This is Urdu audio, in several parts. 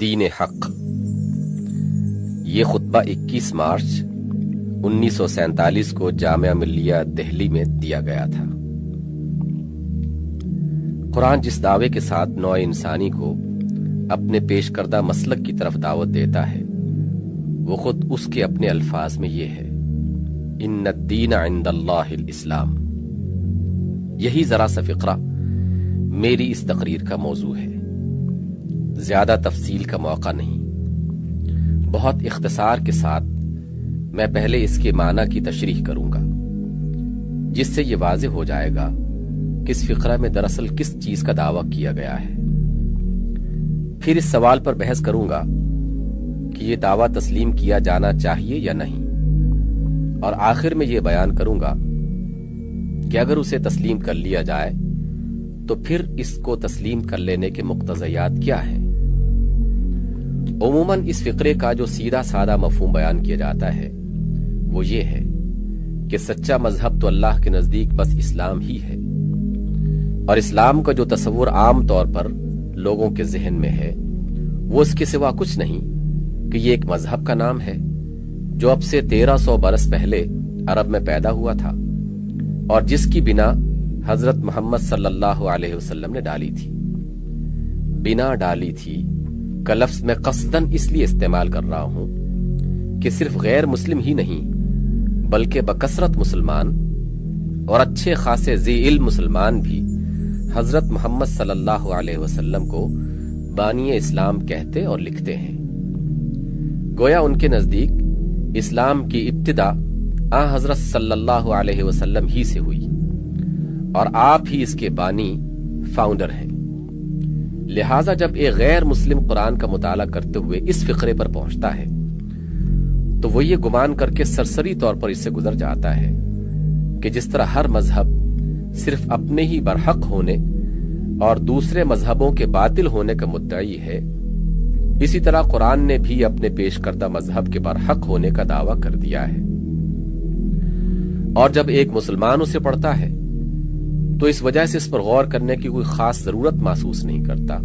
دین حق۔ یہ خطبہ 21 مارچ 1947 کو جامعہ ملیہ دہلی میں دیا گیا تھا۔ قرآن جس دعوے کے ساتھ نوع انسانی کو اپنے پیش کردہ مسلک کی طرف دعوت دیتا ہے وہ خود اس کے اپنے الفاظ میں یہ ہے، ان الدین عند اللہ الاسلام۔ یہی ذرا سا فقرہ میری اس تقریر کا موضوع ہے۔ زیادہ تفصیل کا موقع نہیں، بہت اختصار کے ساتھ میں پہلے اس کے معنی کی تشریح کروں گا، جس سے یہ واضح ہو جائے گا کہ اس فقرہ میں دراصل کس چیز کا دعویٰ کیا گیا ہے۔ پھر اس سوال پر بحث کروں گا کہ یہ دعویٰ تسلیم کیا جانا چاہیے یا نہیں، اور آخر میں یہ بیان کروں گا کہ اگر اسے تسلیم کر لیا جائے تو پھر اس کو تسلیم کر لینے کے مقتضیات کیا ہیں۔ عموماً اس فقرے کا جو سیدھا سادہ مفہوم بیان کیا جاتا ہے وہ یہ ہے کہ سچا مذہب تو اللہ کے نزدیک بس اسلام ہی ہے، اور اسلام کا جو تصور عام طور پر لوگوں کے ذہن میں ہے وہ اس کے سوا کچھ نہیں کہ یہ ایک مذہب کا نام ہے جو اب سے 1300 برس پہلے عرب میں پیدا ہوا تھا، اور جس کی بنا حضرت محمد صلی اللہ علیہ وسلم نے ڈالی تھی۔ بنا ڈالی تھی کا لفظ میں قصداً اس لیے استعمال کر رہا ہوں کہ صرف غیر مسلم ہی نہیں بلکہ بکثرت مسلمان اور اچھے خاصے ذی علم مسلمان بھی حضرت محمد صلی اللہ علیہ وسلم کو بانی اسلام کہتے اور لکھتے ہیں۔ گویا ان کے نزدیک اسلام کی ابتدا حضرت صلی اللہ علیہ وسلم ہی سے ہوئی، اور آپ ہی اس کے بانی فاؤنڈر ہیں۔ لہٰذا جب ایک غیر مسلم قرآن کا مطالعہ کرتے ہوئے اس فقرے پر پہنچتا ہے تو وہ یہ گمان کر کے سرسری طور پر اس سے گزر جاتا ہے کہ جس طرح ہر مذہب صرف اپنے ہی برحق ہونے اور دوسرے مذہبوں کے باطل ہونے کا مدعی ہے، اسی طرح قرآن نے بھی اپنے پیش کردہ مذہب کے برحق ہونے کا دعویٰ کر دیا ہے۔ اور جب ایک مسلمان اسے پڑھتا ہے تو اس وجہ سے اس پر غور کرنے کی کوئی خاص ضرورت محسوس نہیں کرتا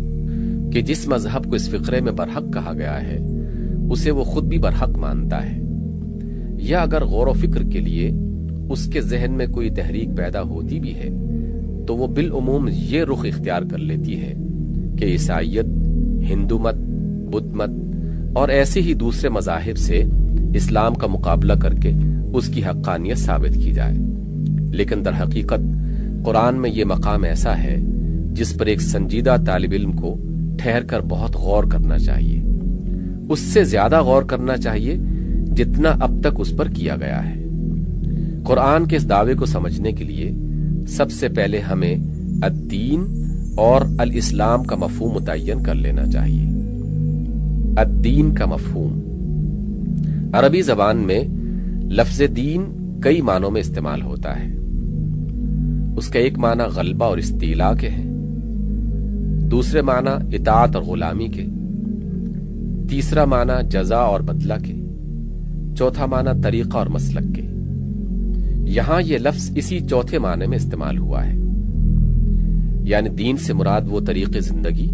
کہ جس مذہب کو اس فقرے میں برحق کہا گیا ہے اسے وہ خود بھی برحق مانتا ہے، یا اگر غور و فکر کے لیے اس کے ذہن میں کوئی تحریک پیدا ہوتی بھی ہے تو وہ بالعموم یہ رخ اختیار کر لیتی ہے کہ عیسائیت، ہندو مت، بدھ مت اور ایسے ہی دوسرے مذاہب سے اسلام کا مقابلہ کر کے اس کی حقانیت ثابت کی جائے۔ لیکن در حقیقت قرآن میں یہ مقام ایسا ہے جس پر ایک سنجیدہ طالب علم کو ٹھہر کر بہت غور کرنا چاہیے، اس سے زیادہ غور کرنا چاہیے جتنا اب تک اس پر کیا گیا ہے۔ قرآن کے اس دعوے کو سمجھنے کے لیے سب سے پہلے ہمیں الدین اور الاسلام کا مفہوم متعین کر لینا چاہیے۔ الدین کا مفہوم عربی زبان میں لفظ دین کئی معنوں میں استعمال ہوتا ہے۔ اس کا ایک معنی غلبہ اور استیلاء کے ہیں، دوسرے معنی اطاعت اور غلامی کے، تیسرا معنی جزا اور بدلہ کے، چوتھا معنی طریقہ اور مسلک کے۔ یہاں یہ لفظ اسی چوتھے معنی میں استعمال ہوا ہے، یعنی دین سے مراد وہ طریق زندگی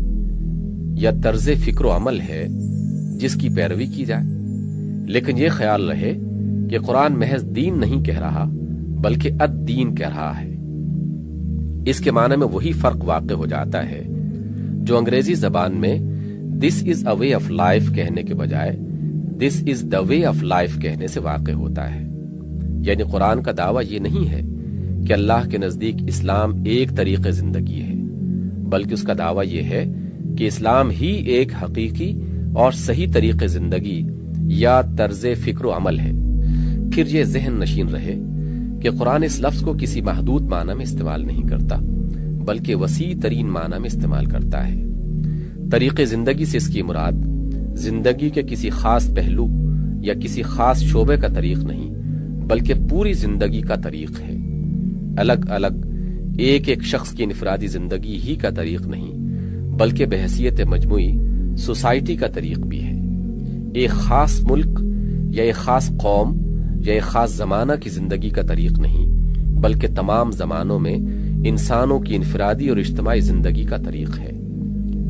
یا طرز فکر و عمل ہے جس کی پیروی کی جائے، لیکن یہ خیال رہے کہ قرآن محض دین نہیں کہہ رہا بلکہ الدین کہہ رہا ہے۔ اس کے معنی میں وہی فرق واقع ہو جاتا ہے جو انگریزی زبان میں دس از اے وے آف لائف کہنے کے بجائے دس از دا وے آف لائف کہنے سے واقع ہوتا ہے۔ یعنی قرآن کا دعویٰ یہ نہیں ہے کہ اللہ کے نزدیک اسلام ایک طریق زندگی ہے، بلکہ اس کا دعویٰ یہ ہے کہ اسلام ہی ایک حقیقی اور صحیح طریق زندگی یا طرز فکر و عمل ہے۔ پھر یہ ذہن نشین رہے کہ قرآن اس لفظ کو کسی محدود معنی میں استعمال نہیں کرتا بلکہ وسیع ترین معنی میں استعمال کرتا ہے۔ طریق زندگی سے اس کی مراد زندگی کے کسی خاص پہلو یا کسی خاص شعبے کا طریق نہیں بلکہ پوری زندگی کا طریق ہے۔ الگ الگ ایک ایک شخص کی انفرادی زندگی ہی کا طریق نہیں بلکہ بحیثیت مجموعی سوسائٹی کا طریق بھی ہے۔ ایک خاص ملک یا ایک خاص قوم یا ایک خاص زمانہ کی زندگی کا طریق نہیں بلکہ تمام زمانوں میں انسانوں کی انفرادی اور اجتماعی زندگی کا طریق ہے۔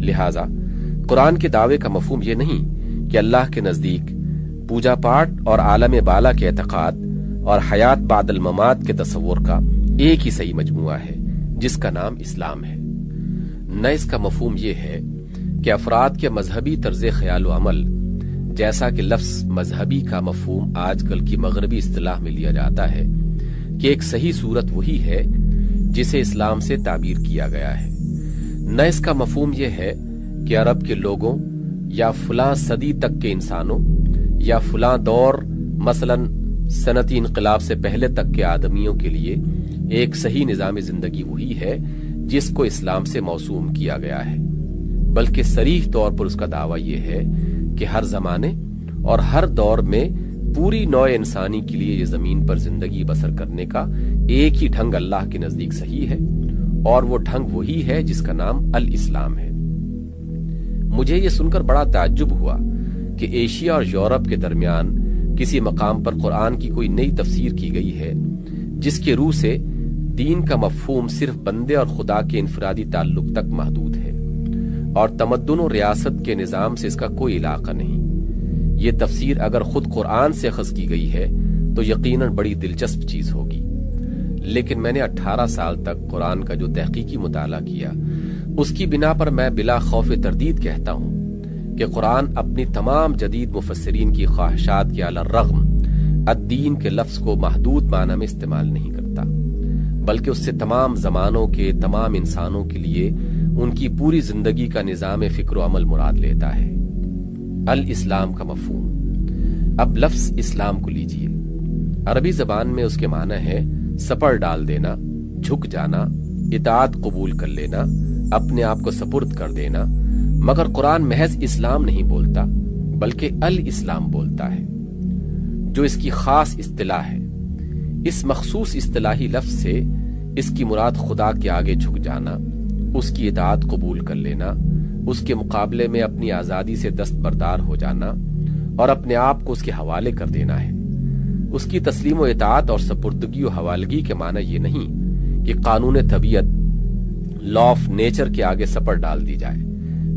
لہٰذا قرآن کے دعوے کا مفہوم یہ نہیں کہ اللہ کے نزدیک پوجا پاٹ اور عالم بالا کے اعتقاد اور حیات بعد الممات کے تصور کا ایک ہی صحیح مجموعہ ہے جس کا نام اسلام ہے۔ نہ اس کا مفہوم یہ ہے کہ افراد کے مذہبی طرز خیال و عمل، جیسا کہ لفظ مذہبی کا مفہوم آج کل کی مغربی اصطلاح میں لیا جاتا ہے، کہ ایک صحیح صورت وہی ہے جسے اسلام سے تعبیر کیا گیا ہے۔ نہ اس کا مفہوم یہ ہے کہ عرب کے لوگوں یا فلاں صدی تک کے انسانوں یا فلاں دور مثلا صنعتی انقلاب سے پہلے تک کے آدمیوں کے لیے ایک صحیح نظام زندگی وہی ہے جس کو اسلام سے موسوم کیا گیا ہے، بلکہ صریح طور پر اس کا دعویٰ یہ ہے کہ ہر زمانے اور ہر دور میں پوری نوع انسانی کے لیے یہ زمین پر زندگی بسر کرنے کا ایک ہی ڈھنگ اللہ کے نزدیک صحیح ہے، اور وہ ڈھنگ وہی ہے جس کا نام الاسلام ہے۔ مجھے یہ سن کر بڑا تعجب ہوا کہ ایشیا اور یورپ کے درمیان کسی مقام پر قرآن کی کوئی نئی تفسیر کی گئی ہے جس کے روح سے دین کا مفہوم صرف بندے اور خدا کے انفرادی تعلق تک محدود ہے، اور تمدن و ریاست کے نظام سے اس کا کوئی علاقہ نہیں۔ یہ تفسیر اگر خود قرآن سے اخذ کی گئی ہے تو یقیناً بڑی دلچسپ چیز ہوگی، لیکن میں نے 18 سال تک قرآن کا جو تحقیقی مطالعہ کیا، اس کی بنا پر میں بلا خوف تردید کہتا ہوں کہ قرآن اپنی تمام جدید مفسرین کی خواہشات کے علی الرغم الدین کے لفظ کو محدود معنی میں استعمال نہیں کرتا، بلکہ اس سے تمام زمانوں کے تمام انسانوں کے لیے ان کی پوری زندگی کا نظام فکر و عمل مراد لیتا ہے۔ الاسلام کا مفہوم۔ اب لفظ اسلام کو لیجئے، عربی زبان میں اس کے معنی ہے سپر ڈال دینا، جھک جانا، اطاعت قبول کر لینا، اپنے آپ کو سپرد کر دینا، مگر قرآن محض اسلام نہیں بولتا بلکہ الاسلام بولتا ہے، جو اس کی خاص اصطلاح ہے۔ اس مخصوص اصطلاحی لفظ سے اس کی مراد خدا کے آگے جھک جانا، اس کی اطاعت قبول کر لینا، اس کے مقابلے میں اپنی آزادی سے دستبردار ہو جانا اور اپنے آپ کو اس کے حوالے کر دینا ہے۔ اس کی تسلیم و اطاعت اور سپردگی و حوالگی کے معنی یہ نہیں کہ قانون طبیعت لا آف نیچر کے آگے سپر ڈال دی جائے،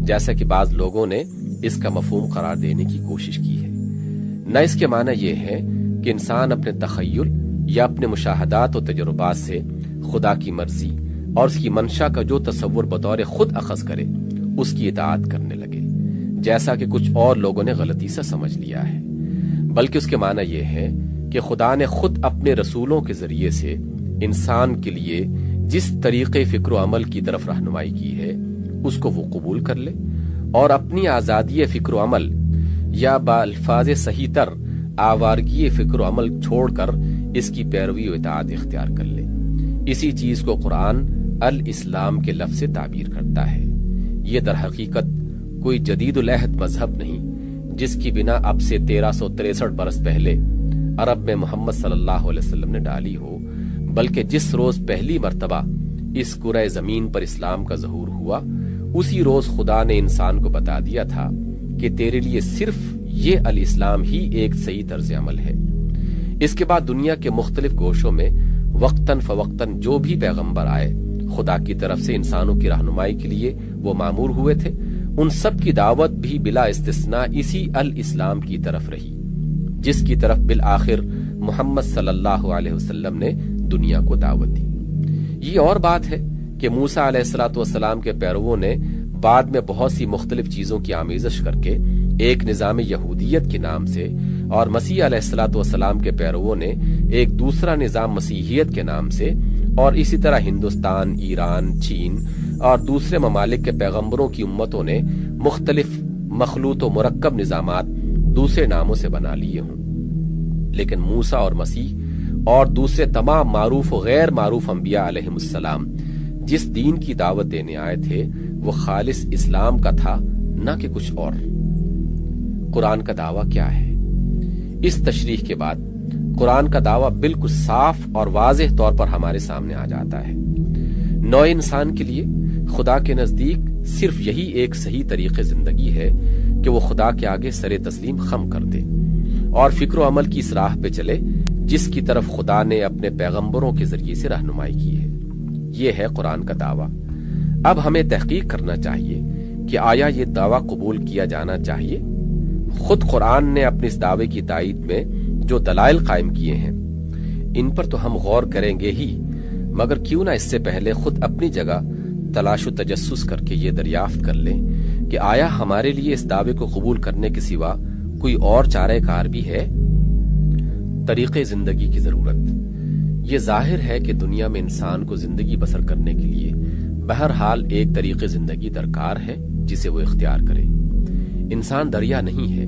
جیسا کہ بعض لوگوں نے اس کا مفہوم قرار دینے کی کوشش کی ہے۔ نہ اس کے معنی یہ ہے کہ انسان اپنے تخیل یا اپنے مشاہدات و تجربات سے خدا کی مرضی اور اس کی منشا کا جو تصور بطور خود اخذ کرے اس کی اطاعت کرنے لگے، جیسا کہ کچھ اور لوگوں نے غلطی سے سمجھ لیا ہے، بلکہ اس کے معنی یہ ہے کہ خدا نے خود اپنے رسولوں کے ذریعے سے انسان کے لیے جس طریقے فکر و عمل کی طرف رہنمائی کی ہے اس کو وہ قبول کر لے اور اپنی آزادی فکر و عمل یا بالفاظ صحیح تر آوارگی فکر و عمل چھوڑ کر اس کی پیروی و اطاعت اختیار کر لے۔ اسی چیز کو قرآن الاسلام کے لفظ سے تعبیر کرتا ہے۔ یہ در حقیقت کوئی جدید العہد مذہب نہیں جس کی بنا اب سے 1363 برس پہلے عرب میں محمد صلی اللہ علیہ وسلم نے ڈالی ہو، بلکہ جس روز پہلی مرتبہ اس کرۂ زمین پر اسلام کا ظہور ہوا، اسی روز خدا نے انسان کو بتا دیا تھا کہ تیرے لیے صرف یہ الاسلام ہی ایک صحیح طرز عمل ہے۔ اس کے بعد دنیا کے مختلف گوشوں میں وقتاً فوقتاً جو بھی پیغمبر آئے خدا کی طرف سے انسانوں کی رہنمائی کے لیے وہ مامور ہوئے تھے، ان سب کی دعوت بھی بلا استثناء اسی الاسلام کی طرف رہی، جس کی طرف بالآخر محمد صلی اللہ علیہ وسلم نے دنیا کو دعوت دی۔ یہ اور بات ہے کہ موسیٰ علیہ السلام کے پیرووں نے بعد میں بہت سی مختلف چیزوں کی آمیزش کر کے ایک نظام یہودیت کے نام سے، اور مسیح علیہ السلام کے پیرووں نے ایک دوسرا نظام مسیحیت کے نام سے، اور اسی طرح ہندوستان، ایران، چین اور دوسرے ممالک کے پیغمبروں کی امتوں نے مختلف مخلوط و مرکب نظامات دوسرے ناموں سے بنا لیے ہوں، لیکن موسیٰ اور مسیح اور دوسرے تمام معروف و غیر معروف انبیاء علیہم السلام جس دین کی دعوت دینے آئے تھے وہ خالص اسلام کا تھا، نہ کہ کچھ اور۔ قرآن کا دعویٰ کیا ہے؟ اس تشریح کے بعد قرآن کا دعویٰ بالکل صاف اور واضح طور پر ہمارے سامنے آ جاتا ہے۔ نوع انسان کے لیے خدا کے نزدیک صرف یہی ایک صحیح طریقے زندگی ہے کہ وہ خدا کے آگے سر تسلیم خم کر دے اور فکر و عمل کی اس راہ پہ چلے جس کی طرف خدا نے اپنے پیغمبروں کے ذریعے سے رہنمائی کی ہے۔ یہ ہے قرآن کا دعویٰ۔ اب ہمیں تحقیق کرنا چاہیے کہ آیا یہ دعویٰ قبول کیا جانا چاہیے؟ خود قرآن نے اپنے اس دعوے کی تائید میں جو دلائل قائم کیے ہیں ان پر تو ہم غور کریں گے ہی، مگر کیوں نہ اس سے پہلے خود اپنی جگہ تلاش و تجسس کر کے یہ دریافت کر لیں کہ آیا ہمارے لیے اس دعوے کو قبول کرنے کے سوا کوئی اور چارہ کار بھی ہے؟ طریقے زندگی کی ضرورت۔ یہ ظاہر ہے کہ دنیا میں انسان کو زندگی بسر کرنے کے لیے بہرحال ایک طریقے زندگی درکار ہے جسے وہ اختیار کرے۔ انسان دریا نہیں ہے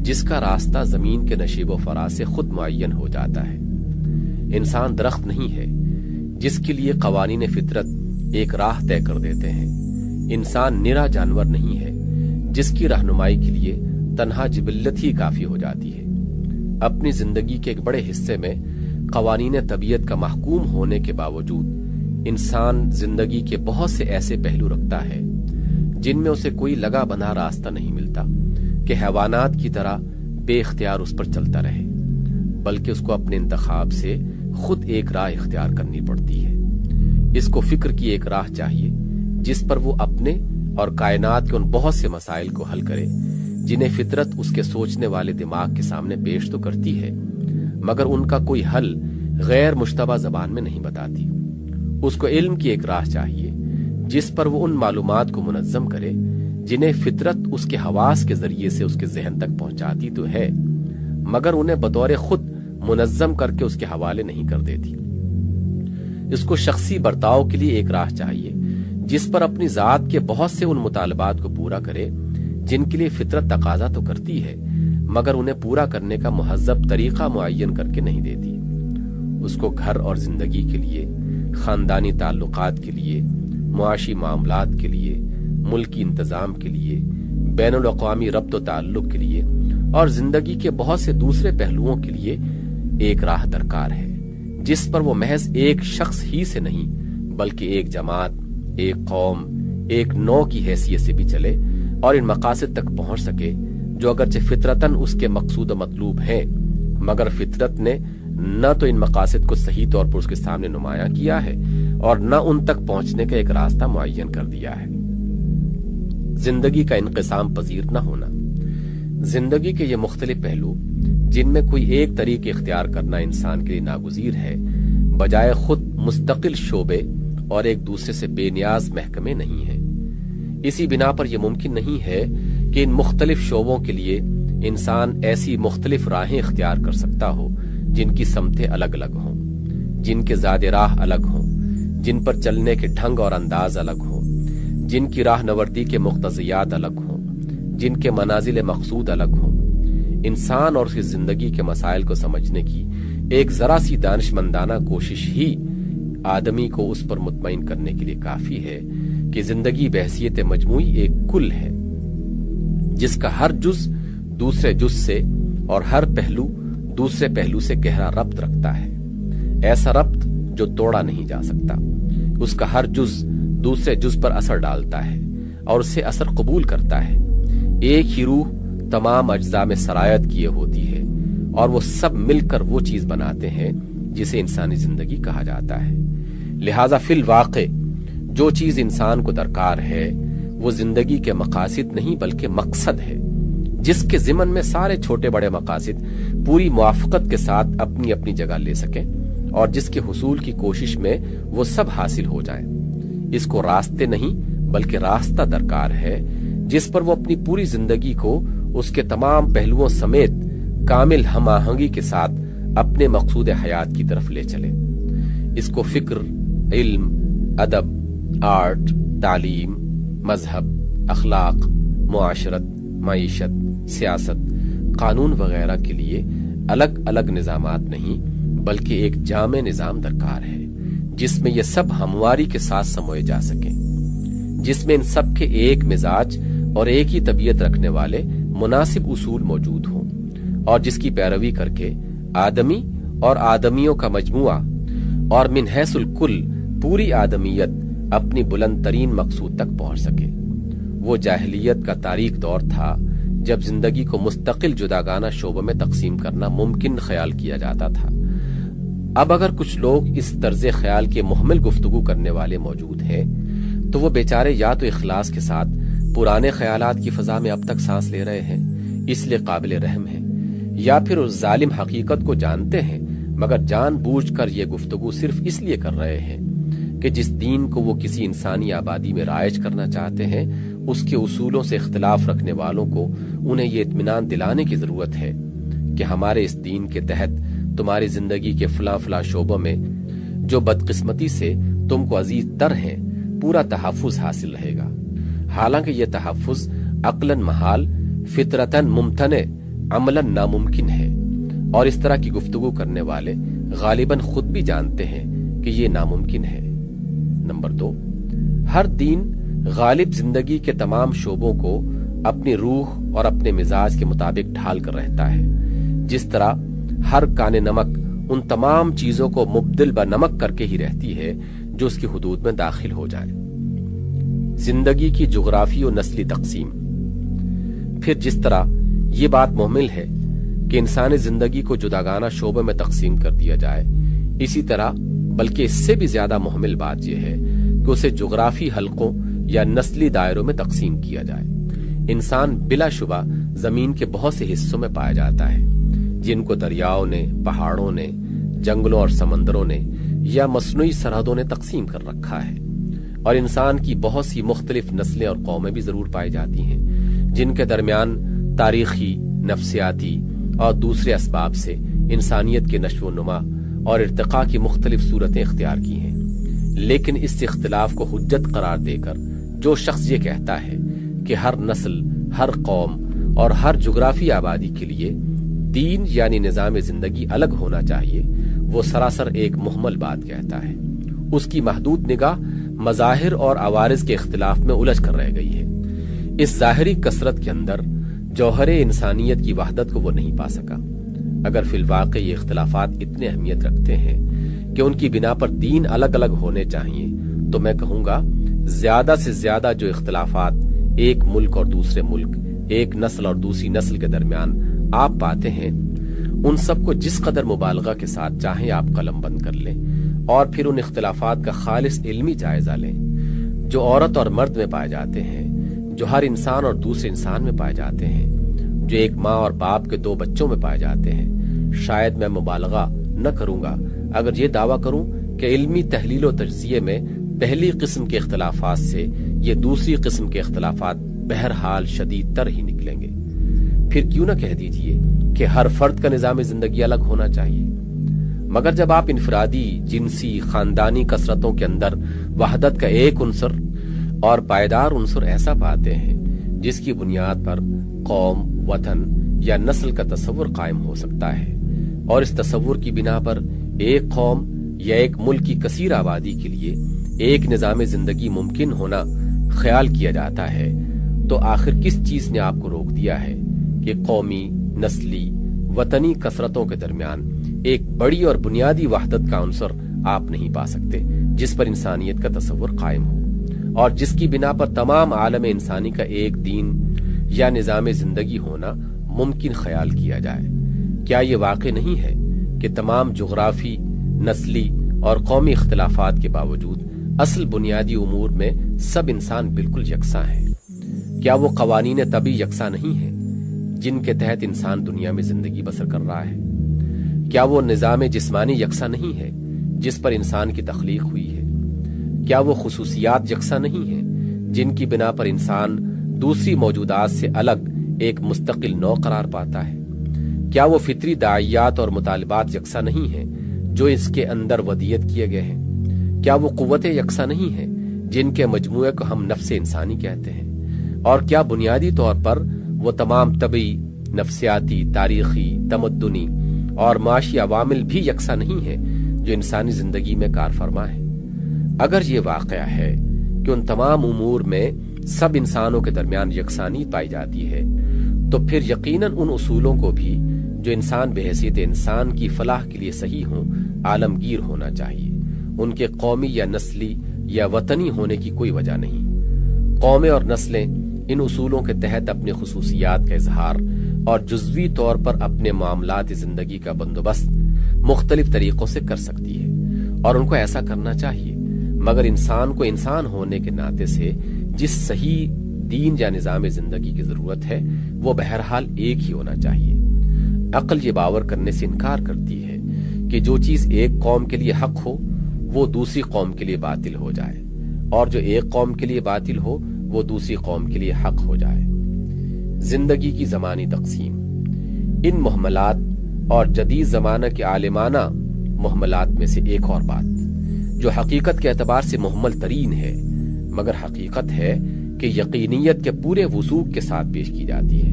جس کا راستہ زمین کے نشیب و فراز سے خود معین ہو جاتا ہے۔ انسان درخت نہیں ہے جس کے لیے قوانین فطرت ایک راہ طے کر دیتے ہیں۔ انسان نرا جانور نہیں ہے جس کی رہنمائی کے لیے تنہا جبلت ہی کافی ہو جاتی ہے۔ اپنی زندگی کے ایک بڑے حصے میں قوانین طبیعت کا محکوم ہونے کے باوجود انسان زندگی کے بہت سے ایسے پہلو رکھتا ہے جن میں اسے کوئی لگا بندھا راستہ نہیں ملتا کہ حیوانات کی طرح بے اختیار اس پر چلتا رہے، بلکہ اس کو اپنے انتخاب سے خود ایک راہ اختیار کرنی پڑتی ہے۔ اس کو فکر کی ایک راہ چاہیے جس پر وہ اپنے اور کائنات کے ان بہت سے مسائل کو حل کرے جنہیں فطرت اس کے سوچنے والے دماغ کے سامنے پیش تو کرتی ہے مگر ان کا کوئی حل غیر مشتبہ زبان میں نہیں بتاتی۔ اس کو علم کی ایک راہ چاہیے جس پر وہ ان معلومات کو منظم کرے جنہیں فطرت اس کے حواس کے ذریعے سے اس کے ذہن تک پہنچاتی تو ہے مگر انہیں بطور خود منظم کر کے اس کے حوالے نہیں کر دیتی۔ اس کو شخصی برتاؤ کے لیے ایک راہ چاہیے جس پر اپنی ذات کے بہت سے ان مطالبات کو پورا کرے جن کے لیے فطرت تقاضا تو کرتی ہے مگر انہیں پورا کرنے کا مہذب طریقہ معین کر کے نہیں دیتی۔ اس کو گھر اور زندگی کے لیے، خاندانی تعلقات کے لیے، معاشی معاملات کے لیے، ملکی انتظام کے لیے، بین الاقوامی ربط و تعلق کے لیے اور زندگی کے بہت سے دوسرے پہلوؤں کے لیے ایک راہ درکار ہے جس پر وہ محض ایک شخص ہی سے نہیں بلکہ ایک جماعت، ایک قوم، ایک نوع کی حیثیت سے بھی چلے اور ان مقاصد تک پہنچ سکے جو اگرچہ فطرتاً اس کے مقصود و مطلوب ہیں مگر فطرت نے نہ تو ان مقاصد کو صحیح طور پر اس کے سامنے نمایاں کیا ہے اور نہ ان تک پہنچنے کا ایک راستہ معین کر دیا ہے۔ زندگی کا انقسام پذیر نہ ہونا۔ زندگی کے یہ مختلف پہلو جن میں کوئی ایک طریق اختیار کرنا انسان کے لیے ناگزیر ہے بجائے خود مستقل شعبے اور ایک دوسرے سے بے نیاز محکمے نہیں ہیں۔ اسی بنا پر یہ ممکن نہیں ہے کہ ان مختلف شعبوں کے لیے انسان ایسی مختلف راہیں اختیار کر سکتا ہو جن کی سمتیں الگ الگ ہوں، جن کے زاد راہ الگ ہوں، جن پر چلنے کے ڈھنگ اور انداز الگ ہوں، جن کی راہ نوردی کے مقتضیات الگ ہوں، جن کے منازل مقصود الگ ہوں۔ انسان اور اس کی زندگی کے مسائل کو سمجھنے کی ایک ذرا سی دانشمندانہ کوشش ہی آدمی کو اس پر مطمئن کرنے کے لیے کافی ہے کہ زندگی بحیثیت مجموعی ایک کل ہے جس کا ہر جز دوسرے جز سے اور ہر پہلو دوسرے پہلو سے گہرا ربط رکھتا ہے، ایسا ربط جو توڑا نہیں جا سکتا۔ اس کا ہر جز دوسرے جز پر اثر ڈالتا ہے اور اسے اثر قبول کرتا ہے۔ ایک ہی روح تمام اجزاء میں سرایت کیے ہوتی ہے اور وہ سب مل کر وہ چیز بناتے ہیں جسے انسانی زندگی کہا جاتا ہے۔ لہذا فی الواقع جو چیز انسان کو درکار ہے وہ زندگی کے مقاصد نہیں بلکہ مقصد ہے جس کے ضمن میں سارے چھوٹے بڑے مقاصد پوری موافقت کے ساتھ اپنی اپنی جگہ لے سکیں اور جس کے حصول کی کوشش میں وہ سب حاصل ہو جائیں۔ اس کو راستے نہیں بلکہ راستہ درکار ہے جس پر وہ اپنی پوری زندگی کو اس کے تمام پہلوؤں سمیت کامل ہم آہنگی کے ساتھ اپنے مقصود حیات کی طرف لے چلے۔ اس کو فکر، علم، ادب، آرٹ، تعلیم، مذہب، اخلاق، معاشرت، معیشت، سیاست، قانون وغیرہ کے لیے الگ الگ نظامات نہیں بلکہ ایک جامع نظام درکار ہے جس میں یہ سب ہمواری کے ساتھ سموئے جا سکیں، جس میں ان سب کے ایک مزاج اور ایک ہی طبیعت رکھنے والے مناسب اصول موجود ہوں اور جس کی پیروی کر کے آدمی اور آدمیوں کا مجموعہ اور من حیث الکل پوری آدمیت اپنی بلند ترین مقصود تک پہنچ سکے۔ وہ جاہلیت کا تاریک دور تھا جب زندگی کو مستقل جداگانہ شعبوں میں تقسیم کرنا ممکن خیال کیا جاتا تھا۔ اب اگر کچھ لوگ اس طرز خیال کے محمل گفتگو کرنے والے موجود ہیں تو وہ بیچارے یا تو اخلاص کے ساتھ پرانے خیالات کی فضا میں اب تک سانس لے رہے ہیں اس لیے قابل رحم ہیں، یا پھر اس ظالم حقیقت کو جانتے ہیں مگر جان بوجھ کر یہ گفتگو صرف اس لیے کر رہے ہیں کہ جس دین کو وہ کسی انسانی آبادی میں رائج کرنا چاہتے ہیں اس کے اصولوں سے اختلاف رکھنے والوں کو انہیں یہ اطمینان دلانے کی ضرورت ہے کہ ہمارے اس دین کے تحت تمہاری زندگی کے فلاں فلاں شعبوں میں جو بدقسمتی سے تم کو عزیز تر ہیں پورا تحفظ حاصل رہے گا، حالانکہ یہ تحفظ عقلاً محال، فطرتاً ممتنع، عملاً ناممکن ہے، اور اس طرح کی گفتگو کرنے والے غالباً خود بھی جانتے ہیں کہ یہ ناممکن ہے۔ نمبر 2، ہر دین غالب زندگی کے تمام شعبوں کو اپنی روح اور اپنے مزاج کے مطابق ڈھال کر رہتا ہے، جس طرح ہر کان نمک ان تمام چیزوں کو مبدل بنمک کر کے ہی رہتی ہے جو اس کی حدود میں داخل ہو جائے۔ زندگی کی جغرافی و نسلی تقسیم۔ پھر جس طرح یہ بات محمل ہے کہ انسانی زندگی کو جداگانہ شعبوں میں تقسیم کر دیا جائے، اسی طرح بلکہ اس سے بھی زیادہ محمل بات یہ ہے کہ اسے جغرافی حلقوں یا نسلی دائروں میں تقسیم کیا جائے۔ انسان بلا شبہ زمین کے بہت سے حصوں میں پایا جاتا ہے جن کو دریاؤں نے، پہاڑوں نے، جنگلوں اور سمندروں نے یا مصنوعی سرحدوں نے تقسیم کر رکھا ہے، اور انسان کی بہت سی مختلف نسلیں اور قومیں بھی ضرور پائی جاتی ہیں جن کے درمیان تاریخی، نفسیاتی اور دوسرے اسباب سے انسانیت کے نشو و نما اور ارتقاء کی مختلف صورتیں اختیار کی ہیں۔ لیکن اس اختلاف کو حجت قرار دے کر جو شخص یہ کہتا ہے کہ ہر نسل، ہر قوم اور ہر جغرافی آبادی کے لیے دین یعنی نظام زندگی الگ ہونا چاہیے، وہ سراسر ایک محمل بات کہتا ہے۔ اس کی محدود نگاہ مظاہر اور عوارض کے اختلاف میں الجھ کر رہ گئی ہے۔ اس ظاہری کثرت کے اندر جوہر انسانیت کی وحدت کو وہ نہیں پا سکا۔ اگر فی الواقع یہ اختلافات اتنے اہمیت رکھتے ہیں کہ ان کی بنا پر دین الگ الگ ہونے چاہیے، تو میں کہوں گا زیادہ سے زیادہ جو اختلافات ایک ملک اور دوسرے ملک، ایک نسل اور دوسری نسل کے درمیان آپ پاتے ہیں، ان سب کو جس قدر مبالغہ کے ساتھ چاہیں آپ قلم بند کر لیں اور پھر ان اختلافات کا خالص علمی جائزہ لیں جو عورت اور مرد میں پائے جاتے ہیں، جو ہر انسان اور دوسرے انسان میں پائے جاتے ہیں، جو ایک ماں اور باپ کے 2 بچوں میں پائے جاتے ہیں۔ شاید میں مبالغہ نہ کروں گا اگر یہ دعویٰ کروں کہ علمی تحلیل و تجزیے میں پہلی قسم کے اختلافات سے یہ دوسری قسم کے اختلافات بہرحال شدید تر ہی نکلیں گے۔ پھر کیوں نہ کہہ دیجئے کہ ہر فرد کا نظام زندگی الگ ہونا چاہیے، مگر جب آپ انفرادی، جنسی، خاندانی کثرتوں کے اندر وحدت کا ایک عنصر اور پائیدار عنصر ایسا پاتے ہیں جس کی بنیاد پر قوم، وطن یا نسل کا تصور قائم ہو سکتا ہے، اور اس تصور کی بنا پر ایک قوم یا ایک ملک کی کثیر آبادی کے لیے ایک نظام زندگی ممکن ہونا خیال کیا جاتا ہے، تو آخر کس چیز نے آپ کو روک دیا ہے کہ قومی، نسلی، وطنی کثرتوں کے درمیان ایک بڑی اور بنیادی وحدت کا عنصر آپ نہیں پا سکتے جس پر انسانیت کا تصور قائم ہو اور جس کی بنا پر تمام عالم انسانی کا ایک دین یا نظام زندگی ہونا ممکن خیال کیا جائے؟ کیا یہ واقع نہیں ہے کہ تمام جغرافی، نسلی اور قومی اختلافات کے باوجود اصل بنیادی امور میں سب انسان بالکل یکساں ہیں؟ کیا وہ قوانین طبی یکساں نہیں ہیں جن کے تحت انسان دنیا میں زندگی بسر کر رہا ہے؟ کیا وہ نظام جسمانی یکساں نہیں ہے جس پر انسان کی تخلیق ہوئی ہے؟ کیا وہ خصوصیات یکساں نہیں ہیں جن کی بنا پر انسان دوسری موجودات سے الگ ایک مستقل نوع قرار پاتا ہے؟ کیا وہ فطری داعیات اور مطالبات یکساں نہیں ہیں جو اس کے اندر ودیت کیے گئے ہیں؟ کیا وہ قوتیں یکساں نہیں ہیں جن کے مجموعے کو ہم نفس انسانی کہتے ہیں؟ اور کیا بنیادی طور پر وہ تمام طبعی، نفسیاتی، تاریخی، تمدنی اور معاشی عوامل بھی یکساں نہیں ہیں جو انسانی زندگی میں کار فرما ہیں؟ اگر یہ واقعہ ہے کہ ان تمام امور میں سب انسانوں کے درمیان یکسانیت پائی جاتی ہے، تو پھر یقیناً ان اصولوں کو بھی جو انسان بحیثیت انسان کی فلاح کے لیے صحیح ہوں عالمگیر ہونا چاہیے۔ ان کے قومی یا نسلی یا وطنی ہونے کی کوئی وجہ نہیں۔ قومیں اور نسلیں ان اصولوں کے تحت اپنے خصوصیات کا اظہار اور جزوی طور پر اپنے معاملات زندگی کا بندوبست مختلف طریقوں سے کر سکتی ہے، اور ان کو ایسا کرنا چاہیے، مگر انسان کو انسان ہونے کے ناطے سے جس صحیح دین یا نظام زندگی کی ضرورت ہے وہ بہرحال ایک ہی ہونا چاہیے۔ عقل یہ باور کرنے سے انکار کرتی ہے کہ جو چیز ایک قوم کے لیے حق ہو وہ دوسری قوم کے لیے باطل ہو جائے، اور جو ایک قوم کے لیے باطل ہو وہ دوسری قوم کے لیے حق ہو جائے۔ زندگی کی زمانی تقسیم، ان محملات اور جدید زمانہ کے عالمانہ محملات میں سے ایک اور بات جو حقیقت کے اعتبار سے محمل ترین ہے مگر حقیقت ہے کہ یقینیت کے پورے وثوق کے ساتھ پیش کی جاتی ہے،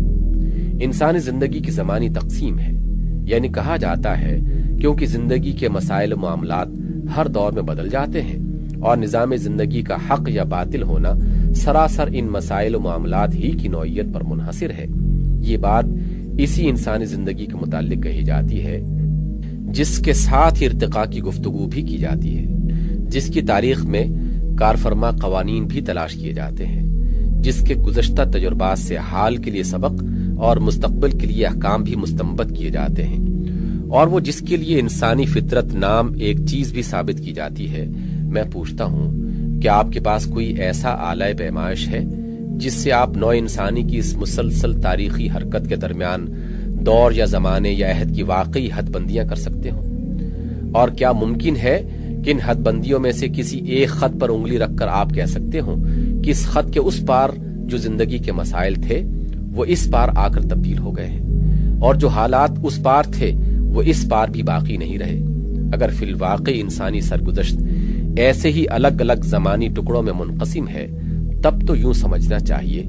انسانی زندگی کی زمانی تقسیم ہے۔ یعنی کہا جاتا ہے کیونکہ زندگی کے مسائل و معاملات ہر دور میں بدل جاتے ہیں اور نظام زندگی کا حق یا باطل ہونا سراسر ان مسائل و معاملات ہی کی نوعیت پر منحصر ہے۔ یہ بات اسی انسانی زندگی کے متعلق کہی جاتی ہے جس کے ساتھ ارتقاء کی گفتگو بھی کی جاتی ہے، جس کی تاریخ میں کارفرما قوانین بھی تلاش کیے جاتے ہیں، جس کے گزشتہ تجربات سے حال کے لیے سبق اور مستقبل کے لیے احکام بھی مستنبط کیے جاتے ہیں، اور وہ جس کے لیے انسانی فطرت نام ایک چیز بھی ثابت کی جاتی ہے۔ میں پوچھتا ہوں کہ آپ کے پاس کوئی ایسا آلہ پیمائش ہے جس سے آپ نوع انسانی کی اس مسلسل تاریخی حرکت کے درمیان دور یا زمانے یا عہد کی واقعی حد بندیاں کر سکتے ہوں؟ اور کیا ممکن ہے کہ ان حد بندیوں میں سے کسی ایک خط پر انگلی رکھ کر آپ کہہ سکتے ہوں کہ اس خط کے اس پار جو زندگی کے مسائل تھے وہ اس پار آ کر تبدیل ہو گئے ہیں، اور جو حالات اس پار تھے وہ اس پار بھی باقی نہیں رہے؟ اگر فی الواقع انسانی سرگزشت ایسے ہی الگ الگ زمانی ٹکڑوں میں منقسم ہے تب تو یوں سمجھنا چاہیے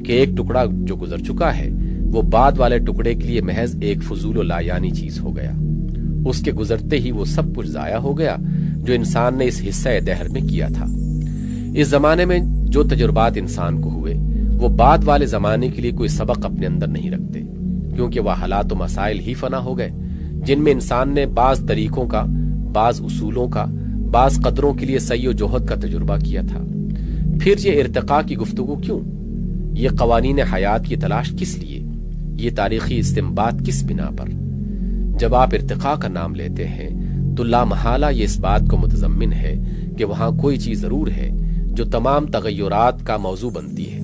کہ ایک ٹکڑا جو گزر چکا ہے وہ بعد والے ٹکڑے کے لیے محض ایک فضول و لایانی چیز ہو گیا، اس کے گزرتے ہی وہ سب کچھ ضائع ہو گیا جو انسان نے اس حصہ دہر میں کیا تھا۔ اس زمانے میں جو تجربات انسان کو ہوئے وہ بعد والے زمانے کے لیے کوئی سبق اپنے اندر نہیں رکھتے، کیونکہ وہ حالات و مسائل ہی فنا ہو گئے جن میں انسان نے بعض طریقوں کا، بعض اصولوں کا، بعض قدروں کے لیے سعی و جہد کا تجربہ کیا تھا۔ پھر یہ ارتقاء کی گفتگو کیوں؟ یہ قوانین حیات کی تلاش کس لیے؟ یہ تاریخی استنباط کس بنا پر؟ جب آپ ارتقاء کا نام لیتے ہیں تو لامحالہ یہ اس بات کو متضمن ہے کہ وہاں کوئی چیز ضرور ہے جو تمام تغیرات کا موضوع بنتی ہے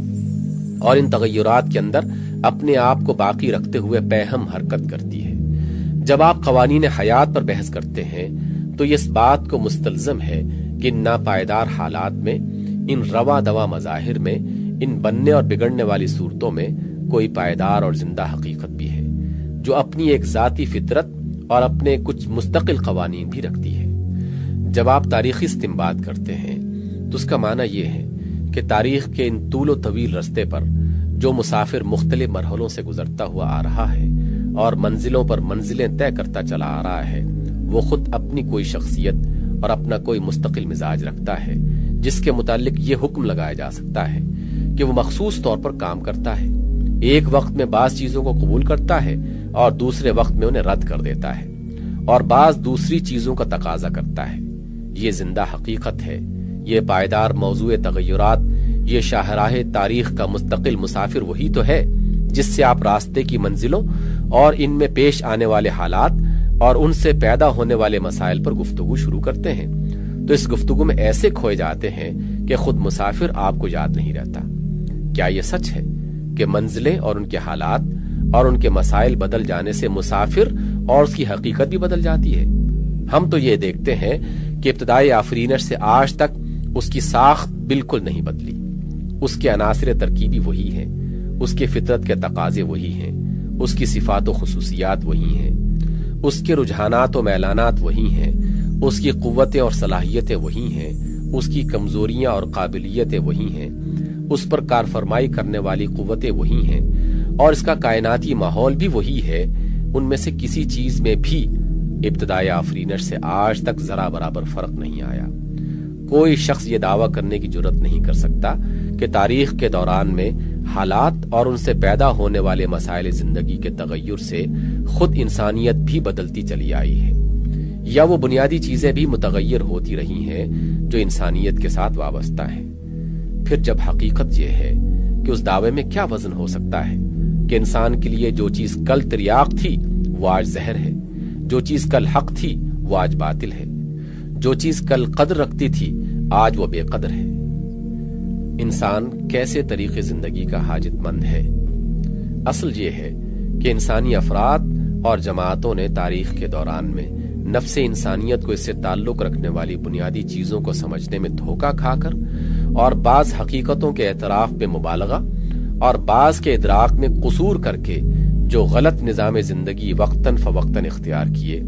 اور ان تغیرات کے اندر اپنے آپ کو باقی رکھتے ہوئے پیہم حرکت کرتی ہے۔ جب آپ قوانین حیات پر بحث کرتے ہیں تو یہ اس بات کو مستلزم ہے کہ ان ناپائیدار حالات میں، ان رواں دواں مظاہر میں، ان بننے اور بگڑنے والی صورتوں میں کوئی پائیدار اور زندہ حقیقت بھی ہے جو اپنی ایک ذاتی فطرت اور اپنے کچھ مستقل قوانین بھی رکھتی ہے۔ جب آپ تاریخی استنباط کرتے ہیں تو اس کا معنی یہ ہے کہ تاریخ کے ان طول و طویل رستے پر جو مسافر مختلف مرحلوں سے گزرتا ہوا آ رہا ہے اور منزلوں پر منزلیں طے کرتا چلا آ رہا ہے، وہ خود اپنی کوئی شخصیت اور اپنا کوئی مستقل مزاج رکھتا ہے جس کے متعلق یہ حکم لگایا جا سکتا ہے کہ وہ مخصوص طور پر کام کرتا ہے، ایک وقت میں بعض چیزوں کو قبول کرتا ہے اور دوسرے وقت میں انہیں رد کر دیتا ہے اور بعض دوسری چیزوں کا تقاضا کرتا ہے۔ یہ زندہ حقیقت ہے، یہ پائیدار موضوع تغیرات، یہ شاہراہ تاریخ کا مستقل مسافر وہی تو ہے جس سے آپ راستے کی منزلوں اور ان میں پیش آنے والے حالات اور ان سے پیدا ہونے والے مسائل پر گفتگو شروع کرتے ہیں، تو اس گفتگو میں ایسے کھوئے جاتے ہیں کہ خود مسافر آپ کو یاد نہیں رہتا۔ کیا یہ سچ ہے کہ منزلیں اور ان کے حالات اور ان کے مسائل بدل جانے سے مسافر اور اس کی حقیقت بھی بدل جاتی ہے؟ ہم تو یہ دیکھتے ہیں کہ ابتدائی آفرینش سے آج تک اس کی ساخت بالکل نہیں بدلی، اس کے عناصر ترکیبی وہی ہیں، اس کے فطرت کے تقاضے وہی ہیں، اس کی صفات و خصوصیات وہی ہیں، اس کے رجحانات و میلانات وہی ہیں، اس کی قوتیں اور صلاحیتیں وہی ہیں، اس کی کمزوریاں اور قابلیتیں وہی ہیں، اس پر کارفرمائی کرنے والی قوتیں وہی ہیں، اور اس کا کائناتی ماحول بھی وہی ہے۔ ان میں سے کسی چیز میں بھی ابتدائی آفرینش سے آج تک ذرا برابر فرق نہیں آیا۔ کوئی شخص یہ دعویٰ کرنے کی جرت نہیں کر سکتا کہ تاریخ کے دوران میں حالات اور ان سے پیدا ہونے والے مسائل زندگی کے تغیر سے خود انسانیت بھی بدلتی چلی آئی ہے، یا وہ بنیادی چیزیں بھی متغیر ہوتی رہی ہیں جو انسانیت کے ساتھ وابستہ ہیں۔ پھر جب حقیقت یہ ہے کہ اس دعوے میں کیا وزن ہو سکتا ہے کہ انسان کے لیے جو چیز کل تریاق تھی وہ آج زہر ہے، جو چیز کل حق تھی وہ آج باطل ہے، جو چیز کل قدر رکھتی تھی آج وہ بے قدر ہے۔ انسان کیسے طریقے زندگی کا حاجت مند ہے؟ اصل یہ ہے کہ انسانی افراد اور جماعتوں نے تاریخ کے دوران میں نفس انسانیت کو اس سے تعلق رکھنے والی بنیادی چیزوں کو سمجھنے میں دھوکہ کھا کر اور بعض حقیقتوں کے اعتراف میں مبالغہ اور بعض کے ادراک میں قصور کر کے جو غلط نظام زندگی وقتاً فوقتاً اختیار کیے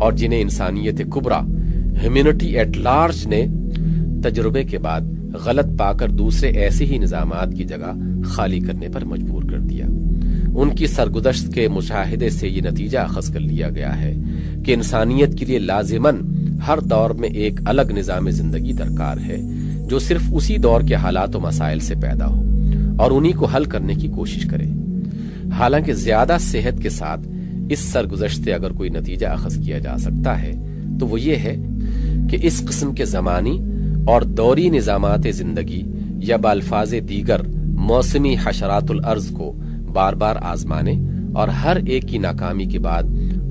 اور جنہیں انسانیت کبریٰ ہیومینٹی ایٹ لارج نے تجربے کے بعد غلط پا کر دوسرے ایسے ہی نظامات کی جگہ خالی کرنے پر مجبور کر دیا۔ ان کی سرگزشت کے مشاہدے سے یہ نتیجہ اخذ کر لیا گیا ہے کہ انسانیت کے لیے لازماً ہر دور میں ایک الگ نظام زندگی درکار ہے جو صرف اسی دور کے حالات و مسائل سے پیدا ہو اور انہی کو حل کرنے کی کوشش کرے۔ حالانکہ زیادہ صحت کے ساتھ اس سرگزشت سے اگر کوئی نتیجہ اخذ کیا جا سکتا ہے تو وہ یہ ہے کہ اس قسم کے زمانی اور دوری نظامات زندگی یا بالفاظ دیگر موسمی حشرات الارض کو بار بار آزمانے اور ہر ایک کی ناکامی کے بعد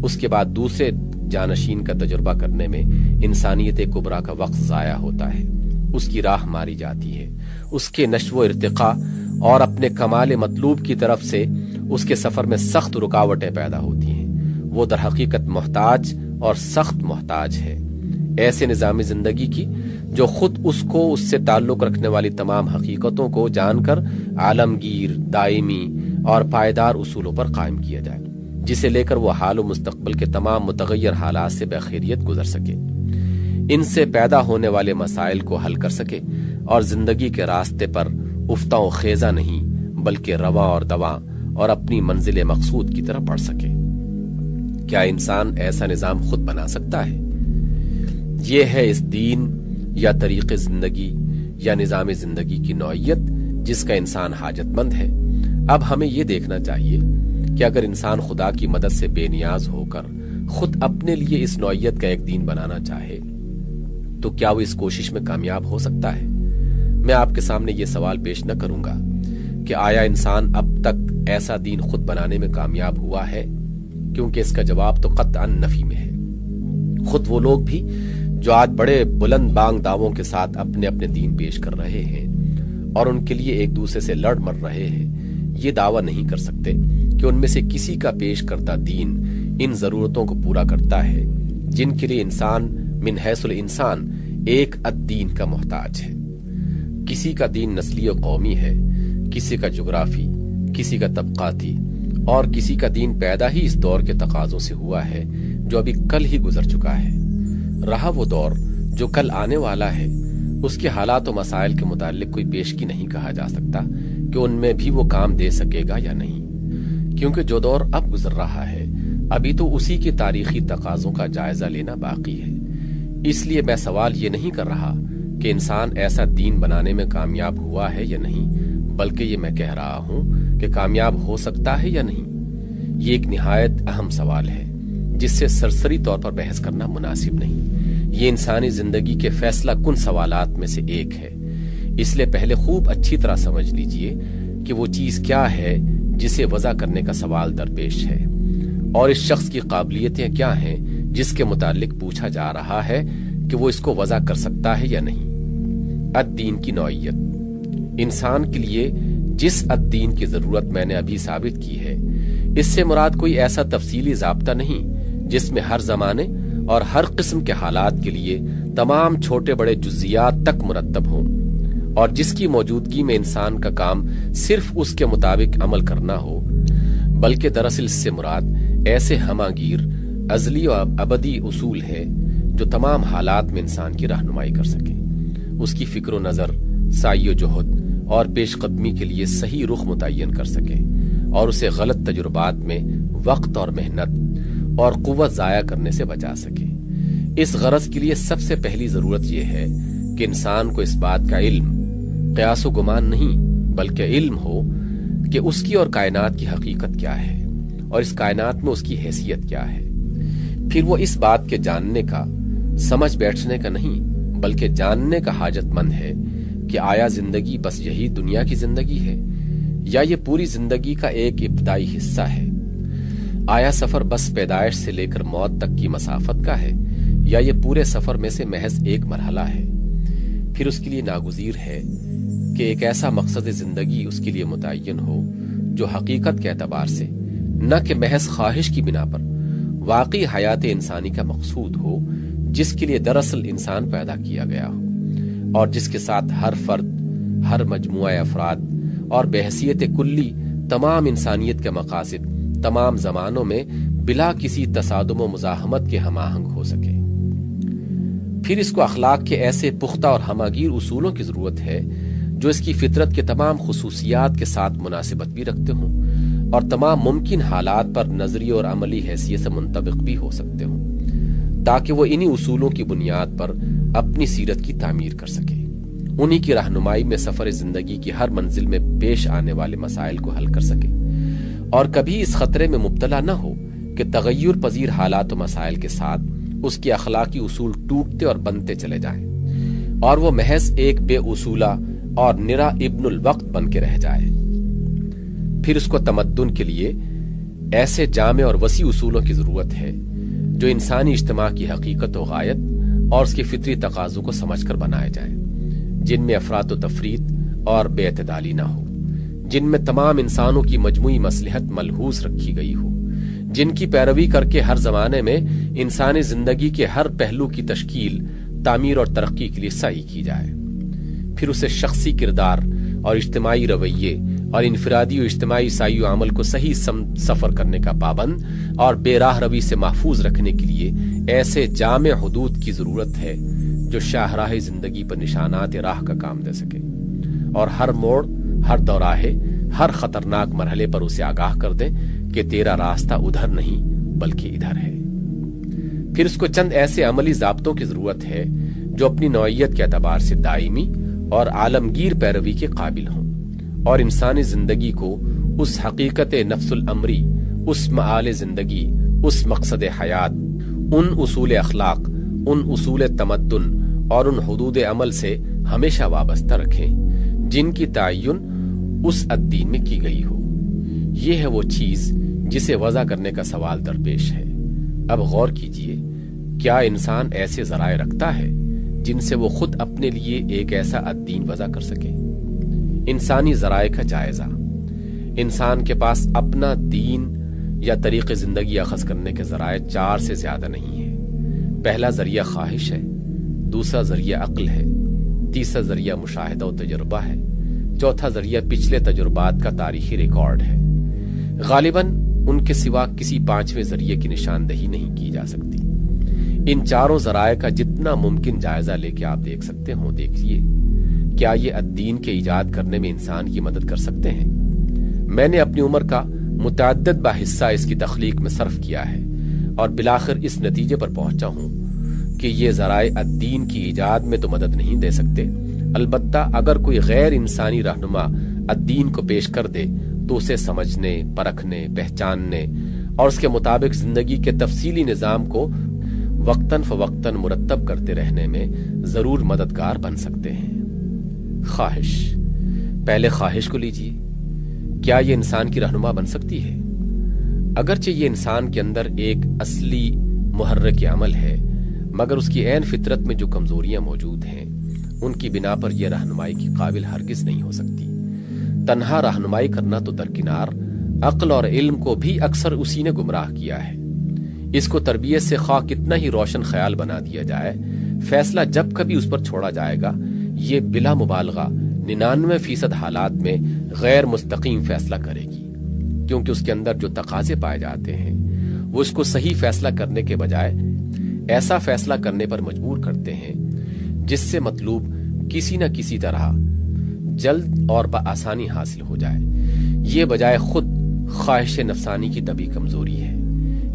اس کے بعد دوسرے جانشین کا تجربہ کرنے میں انسانیت کبریٰ کا وقت ضائع ہوتا ہے، اس کی راہ ماری جاتی ہے، اس کے نشو و ارتقاء اور اپنے کمال مطلوب کی طرف سے اس کے سفر میں سخت رکاوٹیں پیدا ہوتی ہیں۔ وہ در حقیقت محتاج اور سخت محتاج ہے ایسے نظام زندگی کی جو خود اس کو اس سے تعلق رکھنے والی تمام حقیقتوں کو جان کر عالمگیر، دائمی اور پائیدار اصولوں پر قائم کیا جائے، جسے لے کر وہ حال و مستقبل کے تمام متغیر حالات سے بخیریت گزر سکے، ان سے پیدا ہونے والے مسائل کو حل کر سکے اور زندگی کے راستے پر افتاں و خیزاں نہیں بلکہ رواں اور دواں اور اپنی منزل مقصود کی طرف بڑھ سکے۔ کیا انسان ایسا نظام خود بنا سکتا ہے؟ یہ ہے اس دین یا طریق زندگی یا نظام زندگی کی نوعیت جس کا انسان حاجت مند ہے۔ اب ہمیں یہ دیکھنا چاہیے کہ اگر انسان خدا کی مدد سے بے نیاز ہو کر خود اپنے لیے اس نوعیت کا ایک دین بنانا چاہے تو کیا وہ اس کوشش میں کامیاب ہو سکتا ہے؟ میں آپ کے سامنے یہ سوال پیش نہ کروں گا کہ آیا انسان اب تک ایسا دین خود بنانے میں کامیاب ہوا ہے، کیونکہ اس کا جواب تو قطعاً نفی میں ہے۔ خود وہ لوگ بھی جو آج بڑے بلند بانگ دعووں کے ساتھ اپنے اپنے دین پیش کر رہے ہیں اور ان کے لیے ایک دوسرے سے لڑ مر رہے ہیں، یہ دعویٰ نہیں کر سکتے کہ ان میں سے کسی کا پیش کردہ دین ان ضرورتوں کو پورا کرتا ہے جن کے لیے انسان من حیث الانسان ایک الدین کا محتاج ہے۔ کسی کا دین نسلی و قومی ہے، کسی کا جغرافی، کسی کا طبقاتی اور کسی کا دین پیدا ہی اس دور کے تقاضوں سے ہوا ہے جو ابھی کل ہی گزر چکا ہے۔ رہا وہ دور جو کل آنے والا ہے، اس کے حالات و مسائل کے متعلق کوئی پیشگی نہیں کہا جا سکتا کہ ان میں بھی وہ کام دے سکے گا یا نہیں، کیونکہ جو دور اب گزر رہا ہے ابھی تو اسی کے تاریخی تقاضوں کا جائزہ لینا باقی ہے۔ اس لیے میں سوال یہ نہیں کر رہا کہ انسان ایسا دین بنانے میں کامیاب ہوا ہے یا نہیں، بلکہ یہ میں کہہ رہا ہوں کہ کامیاب ہو سکتا ہے یا نہیں۔ یہ ایک نہایت اہم سوال ہے جس سے سرسری طور پر بحث کرنا مناسب نہیں۔ یہ انسانی زندگی کے فیصلہ کن سوالات میں سے ایک ہے، اس لیے پہلے خوب اچھی طرح سمجھ لیجئے کہ وہ چیز کیا ہے جسے وضع کرنے کا سوال درپیش ہے، اور اس شخص کی قابلیتیں کیا ہیں جس کے متعلق پوچھا جا رہا ہے کہ وہ اس کو وضع کر سکتا ہے یا نہیں۔ الدین کی نوعیت، انسان کے لیے جس الدین کی ضرورت میں نے ابھی ثابت کی ہے، اس سے مراد کوئی ایسا تفصیلی ضابطہ نہیں جس میں ہر زمانے اور ہر قسم کے حالات کے لیے تمام چھوٹے بڑے جزیات تک مرتب ہوں، اور جس کی موجودگی میں انسان کا کام صرف اس کے مطابق عمل کرنا ہو، بلکہ دراصل اس سے مراد ایسے ہماگیر ازلی و ابدی اصول ہے جو تمام حالات میں انسان کی رہنمائی کر سکیں، اس کی فکر و نظر، سعی و جہد اور پیش قدمی کے لیے صحیح رخ متعین کر سکیں، اور اسے غلط تجربات میں وقت اور محنت اور قوت ضائع کرنے سے بچا سکے۔ اس غرض کے لیے سب سے پہلی ضرورت یہ ہے کہ انسان کو اس بات کا علم، قیاس و گمان نہیں بلکہ علم ہو کہ اس کی اور کائنات کی حقیقت کیا ہے اور اس کائنات میں اس کی حیثیت کیا ہے۔ پھر وہ اس بات کے جاننے کا، سمجھ بیٹھنے کا نہیں بلکہ جاننے کا حاجت مند ہے کہ آیا زندگی بس یہی دنیا کی زندگی ہے یا یہ پوری زندگی کا ایک ابتدائی حصہ ہے؟ آیا سفر بس پیدائش سے لے کر موت تک کی مسافت کا ہے یا یہ پورے سفر میں سے محض ایک مرحلہ ہے؟ پھر اس کے لیے ناگزیر ہے کہ ایک ایسا مقصد زندگی اس کے لیے متعین ہو جو حقیقت کے اعتبار سے نہ کہ محض خواہش کی بنا پر واقعی حیات انسانی کا مقصود ہو، جس کے لیے دراصل انسان پیدا کیا گیا ہو، اور جس کے ساتھ ہر فرد، ہر مجموعہ افراد اور بحیثیت کلی تمام انسانیت کے مقاصد تمام زمانوں میں بلا کسی تصادم و مزاحمت کے ہم آہنگ ہو سکے۔ پھر اس کو اخلاق کے ایسے پختہ اور ہماگیر اصولوں کی ضرورت ہے جو اس کی فطرت کے تمام خصوصیات کے ساتھ مناسبت بھی رکھتے ہوں اور تمام ممکن حالات پر نظری اور عملی حیثیت سے منطبق بھی ہو سکتے ہوں، تاکہ وہ انہی اصولوں کی بنیاد پر اپنی سیرت کی تعمیر کر سکے، انہی کی رہنمائی میں سفر زندگی کی ہر منزل میں پیش آنے والے مسائل کو حل کر سکے، اور کبھی اس خطرے میں مبتلا نہ ہو کہ تغیر پذیر حالات و مسائل کے ساتھ اس کے اخلاقی اصول ٹوٹتے اور بنتے چلے جائیں اور وہ محض ایک بے اصولہ اور نرا ابن الوقت بن کے رہ جائے۔ پھر اس کو تمدن کے لیے ایسے جامع اور وسیع اصولوں کی ضرورت ہے جو انسانی اجتماع کی حقیقت و غایت اور اس کے فطری تقاضوں کو سمجھ کر بنائے جائیں، جن میں افراط و تفریط اور بے اعتدالی نہ ہو، جن میں تمام انسانوں کی مجموعی مصلحت ملحوظ رکھی گئی ہو، جن کی پیروی کر کے ہر زمانے میں انسانی زندگی کے ہر پہلو کی تشکیل، تعمیر اور ترقی کے لیے سعی کی جائے۔ پھر اسے شخصی کردار اور اجتماعی رویے اور انفرادی و اجتماعی سعی و عمل کو صحیح سفر کرنے کا پابند اور بے راہ روی سے محفوظ رکھنے کے لیے ایسے جامع حدود کی ضرورت ہے جو شاہراہ زندگی پر نشانات راہ کا کام دے سکے اور ہر موڑ، ہر دوراہے، ہر خطرناک مرحلے پر اسے آگاہ کر دیں کہ تیرا راستہ ادھر نہیں بلکہ ادھر ہے۔ پھر اس کو چند ایسے عملی ضابطوں کی ضرورت ہے جو اپنی نوعیت کے اعتبار سے دائمی اور عالمگیر پیروی کے قابل ہوں اور انسانی زندگی کو اس حقیقت نفس الامری، اس معال زندگی، اس مقصد حیات، ان اصول اخلاق، ان اصول تمدن اور ان حدود عمل سے ہمیشہ وابستہ رکھیں جن کی تعین اس الدین میں کی گئی ہو۔ یہ ہے وہ چیز جسے وضع کرنے کا سوال درپیش ہے۔ اب غور کیجئے، کیا انسان ایسے ذرائع رکھتا ہے جن سے وہ خود اپنے لیے ایک ایسا الدین وضع کر سکے؟ انسانی ذرائع کا جائزہ۔ انسان کے پاس اپنا دین یا طریق زندگی اخذ کرنے کے ذرائع 4 سے زیادہ نہیں ہیں۔ پہلا ذریعہ خواہش ہے، دوسرا ذریعہ عقل ہے، تیسرا ذریعہ مشاہدہ و تجربہ ہے، چوتھا ذریعہ پچھلے تجربات کا تاریخی ریکارڈ ہے۔ غالباً ان کے سوا کسی 5ویں ذریعے کی نشاندہی نہیں کی جا سکتی۔ ان 4 ذرائع کا جتنا ممکن جائزہ لے کے آپ دیکھ سکتے ہوں دیکھیے، کیا یہ الدین کے ایجاد کرنے میں انسان کی مدد کر سکتے ہیں؟ میں نے اپنی عمر کا متعدد حصہ اس کی تخلیق میں صرف کیا ہے اور بالآخر اس نتیجے پر پہنچا ہوں کہ یہ ذرائع الدین کی ایجاد میں تو مدد نہیں دے سکتے، البتہ اگر کوئی غیر انسانی رہنما الدین کو پیش کر دے تو اسے سمجھنے، پرکھنے، پہچاننے اور اس کے مطابق زندگی کے تفصیلی نظام کو وقتاً فوقتاً مرتب کرتے رہنے میں ضرور مددگار بن سکتے ہیں۔ خواہش۔ پہلے خواہش کو لیجئے، کیا یہ انسان کی رہنما بن سکتی ہے؟ اگرچہ یہ انسان کے اندر ایک اصلی محرک عمل ہے، مگر اس کی عین فطرت میں جو کمزوریاں موجود ہیں ان کی بنا پر یہ رہنمائی کی قابل ہرگز نہیں ہو سکتی۔ تنہا رہنمائی کرنا تو درکنار، عقل اور علم کو بھی اکثر اسی نے گمراہ کیا ہے۔ اس کو تربیت سے خواہ کتنا ہی روشن خیال بنا دیا جائے، فیصلہ جب کبھی اس پر چھوڑا جائے گا یہ بلا مبالغہ 99% حالات میں غیر مستقیم فیصلہ کرے گی، کیونکہ اس کے اندر جو تقاضے پائے جاتے ہیں وہ اس کو صحیح فیصلہ کرنے کے بجائے ایسا فیصلہ کرنے پر مجبور کرتے ہیں جس سے مطلوب کسی نہ کسی طرح جلد اور بآسانی حاصل ہو جائے۔ یہ بجائے خود خواہش نفسانی کی طبی کمزوری ہے،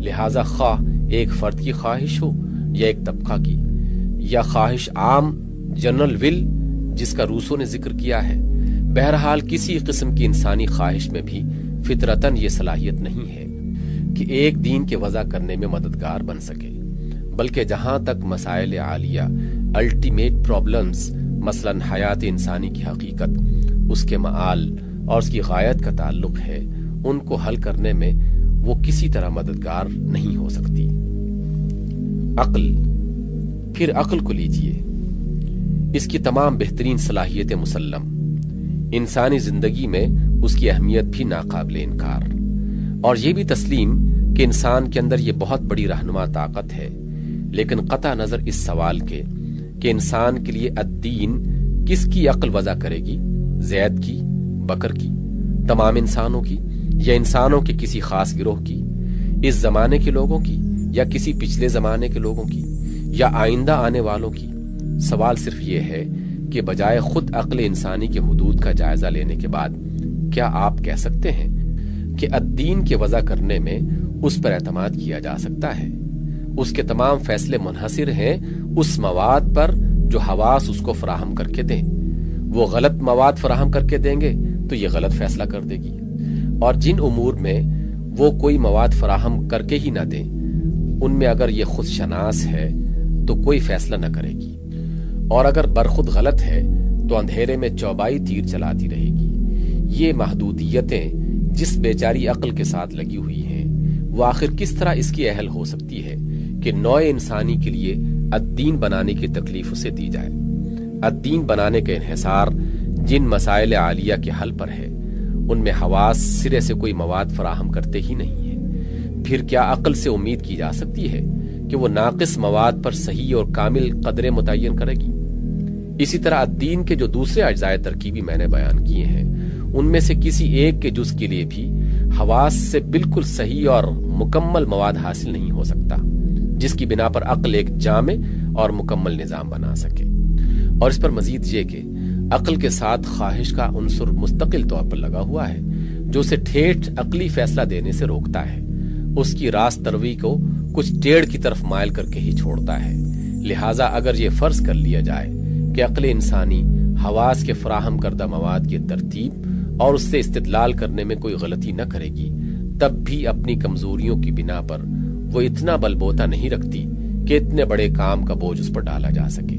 لہذا خواہ ایک فرد کی خواہش ہو یا ایک طبقہ کی، یا خواہش عام جنرل ول جس کا روسو نے ذکر کیا ہے، بہرحال کسی قسم کی انسانی خواہش میں بھی فطرتاً یہ صلاحیت نہیں ہے کہ ایک دین کے وضع کرنے میں مددگار بن سکے، بلکہ جہاں تک مسائل عالیہ، الٹیمیٹ پرابلمز، مثلاً حیات انسانی کی حقیقت، اس کے معال اور اس کی غایت کا تعلق ہے، ان کو حل کرنے میں وہ کسی طرح مددگار نہیں ہو سکتی۔ عقل۔ پھر عقل کو لیجئے، اس کی تمام بہترین صلاحیتیں مسلم، انسانی زندگی میں اس کی اہمیت بھی ناقابل انکار، اور یہ بھی تسلیم کہ انسان کے اندر یہ بہت بڑی رہنما طاقت ہے، لیکن قطع نظر اس سوال کے کہ انسان کے لیے الدین کس کی عقل وضع کرے گی، زید کی، بکر کی، تمام انسانوں کی، یا انسانوں کے کسی خاص گروہ کی، اس زمانے کے لوگوں کی، یا کسی پچھلے زمانے کے لوگوں کی، یا آئندہ آنے والوں کی؟ سوال صرف یہ ہے کہ بجائے خود عقل انسانی کے حدود کا جائزہ لینے کے بعد کیا آپ کہہ سکتے ہیں کہ الدین کے وضع کرنے میں اس پر اعتماد کیا جا سکتا ہے؟ اس کے تمام فیصلے منحصر ہیں اس مواد پر جو حواس اس کو فراہم کر کے دیں۔ وہ غلط مواد فراہم کر کے دیں گے تو یہ غلط فیصلہ کر دے گی، اور جن امور میں وہ کوئی مواد فراہم کر کے ہی نہ دیں ان میں اگر یہ خود شناس ہے تو کوئی فیصلہ نہ کرے گی، اور اگر برخود غلط ہے تو اندھیرے میں چوبائی تیر چلاتی رہے گی۔ یہ محدودیتیں جس بیچاری عقل کے ساتھ لگی ہوئی ہیں، وہ آخر کس طرح اس کی اہل ہو سکتی ہے کہ نوع انسانی کے لیے الدین بنانے کی تکلیف اسے دی جائے؟ الدین بنانے کا انحصار جن مسائل عالیہ کے حل پر ہے ان میں حواس سرے سے کوئی مواد فراہم کرتے ہی نہیں ہیں۔ پھر کیا عقل سے امید کی جا سکتی ہے کہ وہ ناقص مواد پر صحیح اور کامل قدریں متعین کرے گی؟ اسی طرح الدین کے جو دوسرے اجزائے ترکیبی میں نے بیان کیے ہیں ان میں سے کسی ایک کے جز کے لیے بھی حواس سے بالکل صحیح اور مکمل مواد حاصل نہیں ہو سکتا جس کی بنا پر عقل ایک جامع اور مکمل نظام بنا سکے۔ اور اس پر مزید یہ کہ عقل کے ساتھ خواہش کا عنصر مستقل طور پر لگا ہوا ہے جو اسے ٹھیٹھ عقلی فیصلہ دینے سے روکتا ہے، اس کی راست تروی کو کچھ ٹیڑھ کی طرف مائل کر کے ہی چھوڑتا ہے۔ لہٰذا اگر یہ فرض کر لیا جائے کہ عقل انسانی حواس کے فراہم کردہ مواد کی ترتیب اور اس سے استدلال کرنے میں کوئی غلطی نہ کرے گی، تب بھی اپنی کمزوریوں کی بنا پر وہ اتنا بل بوتا نہیں رکھتی کہ اتنے بڑے کام کا بوجھ اس پر ڈالا جا سکے۔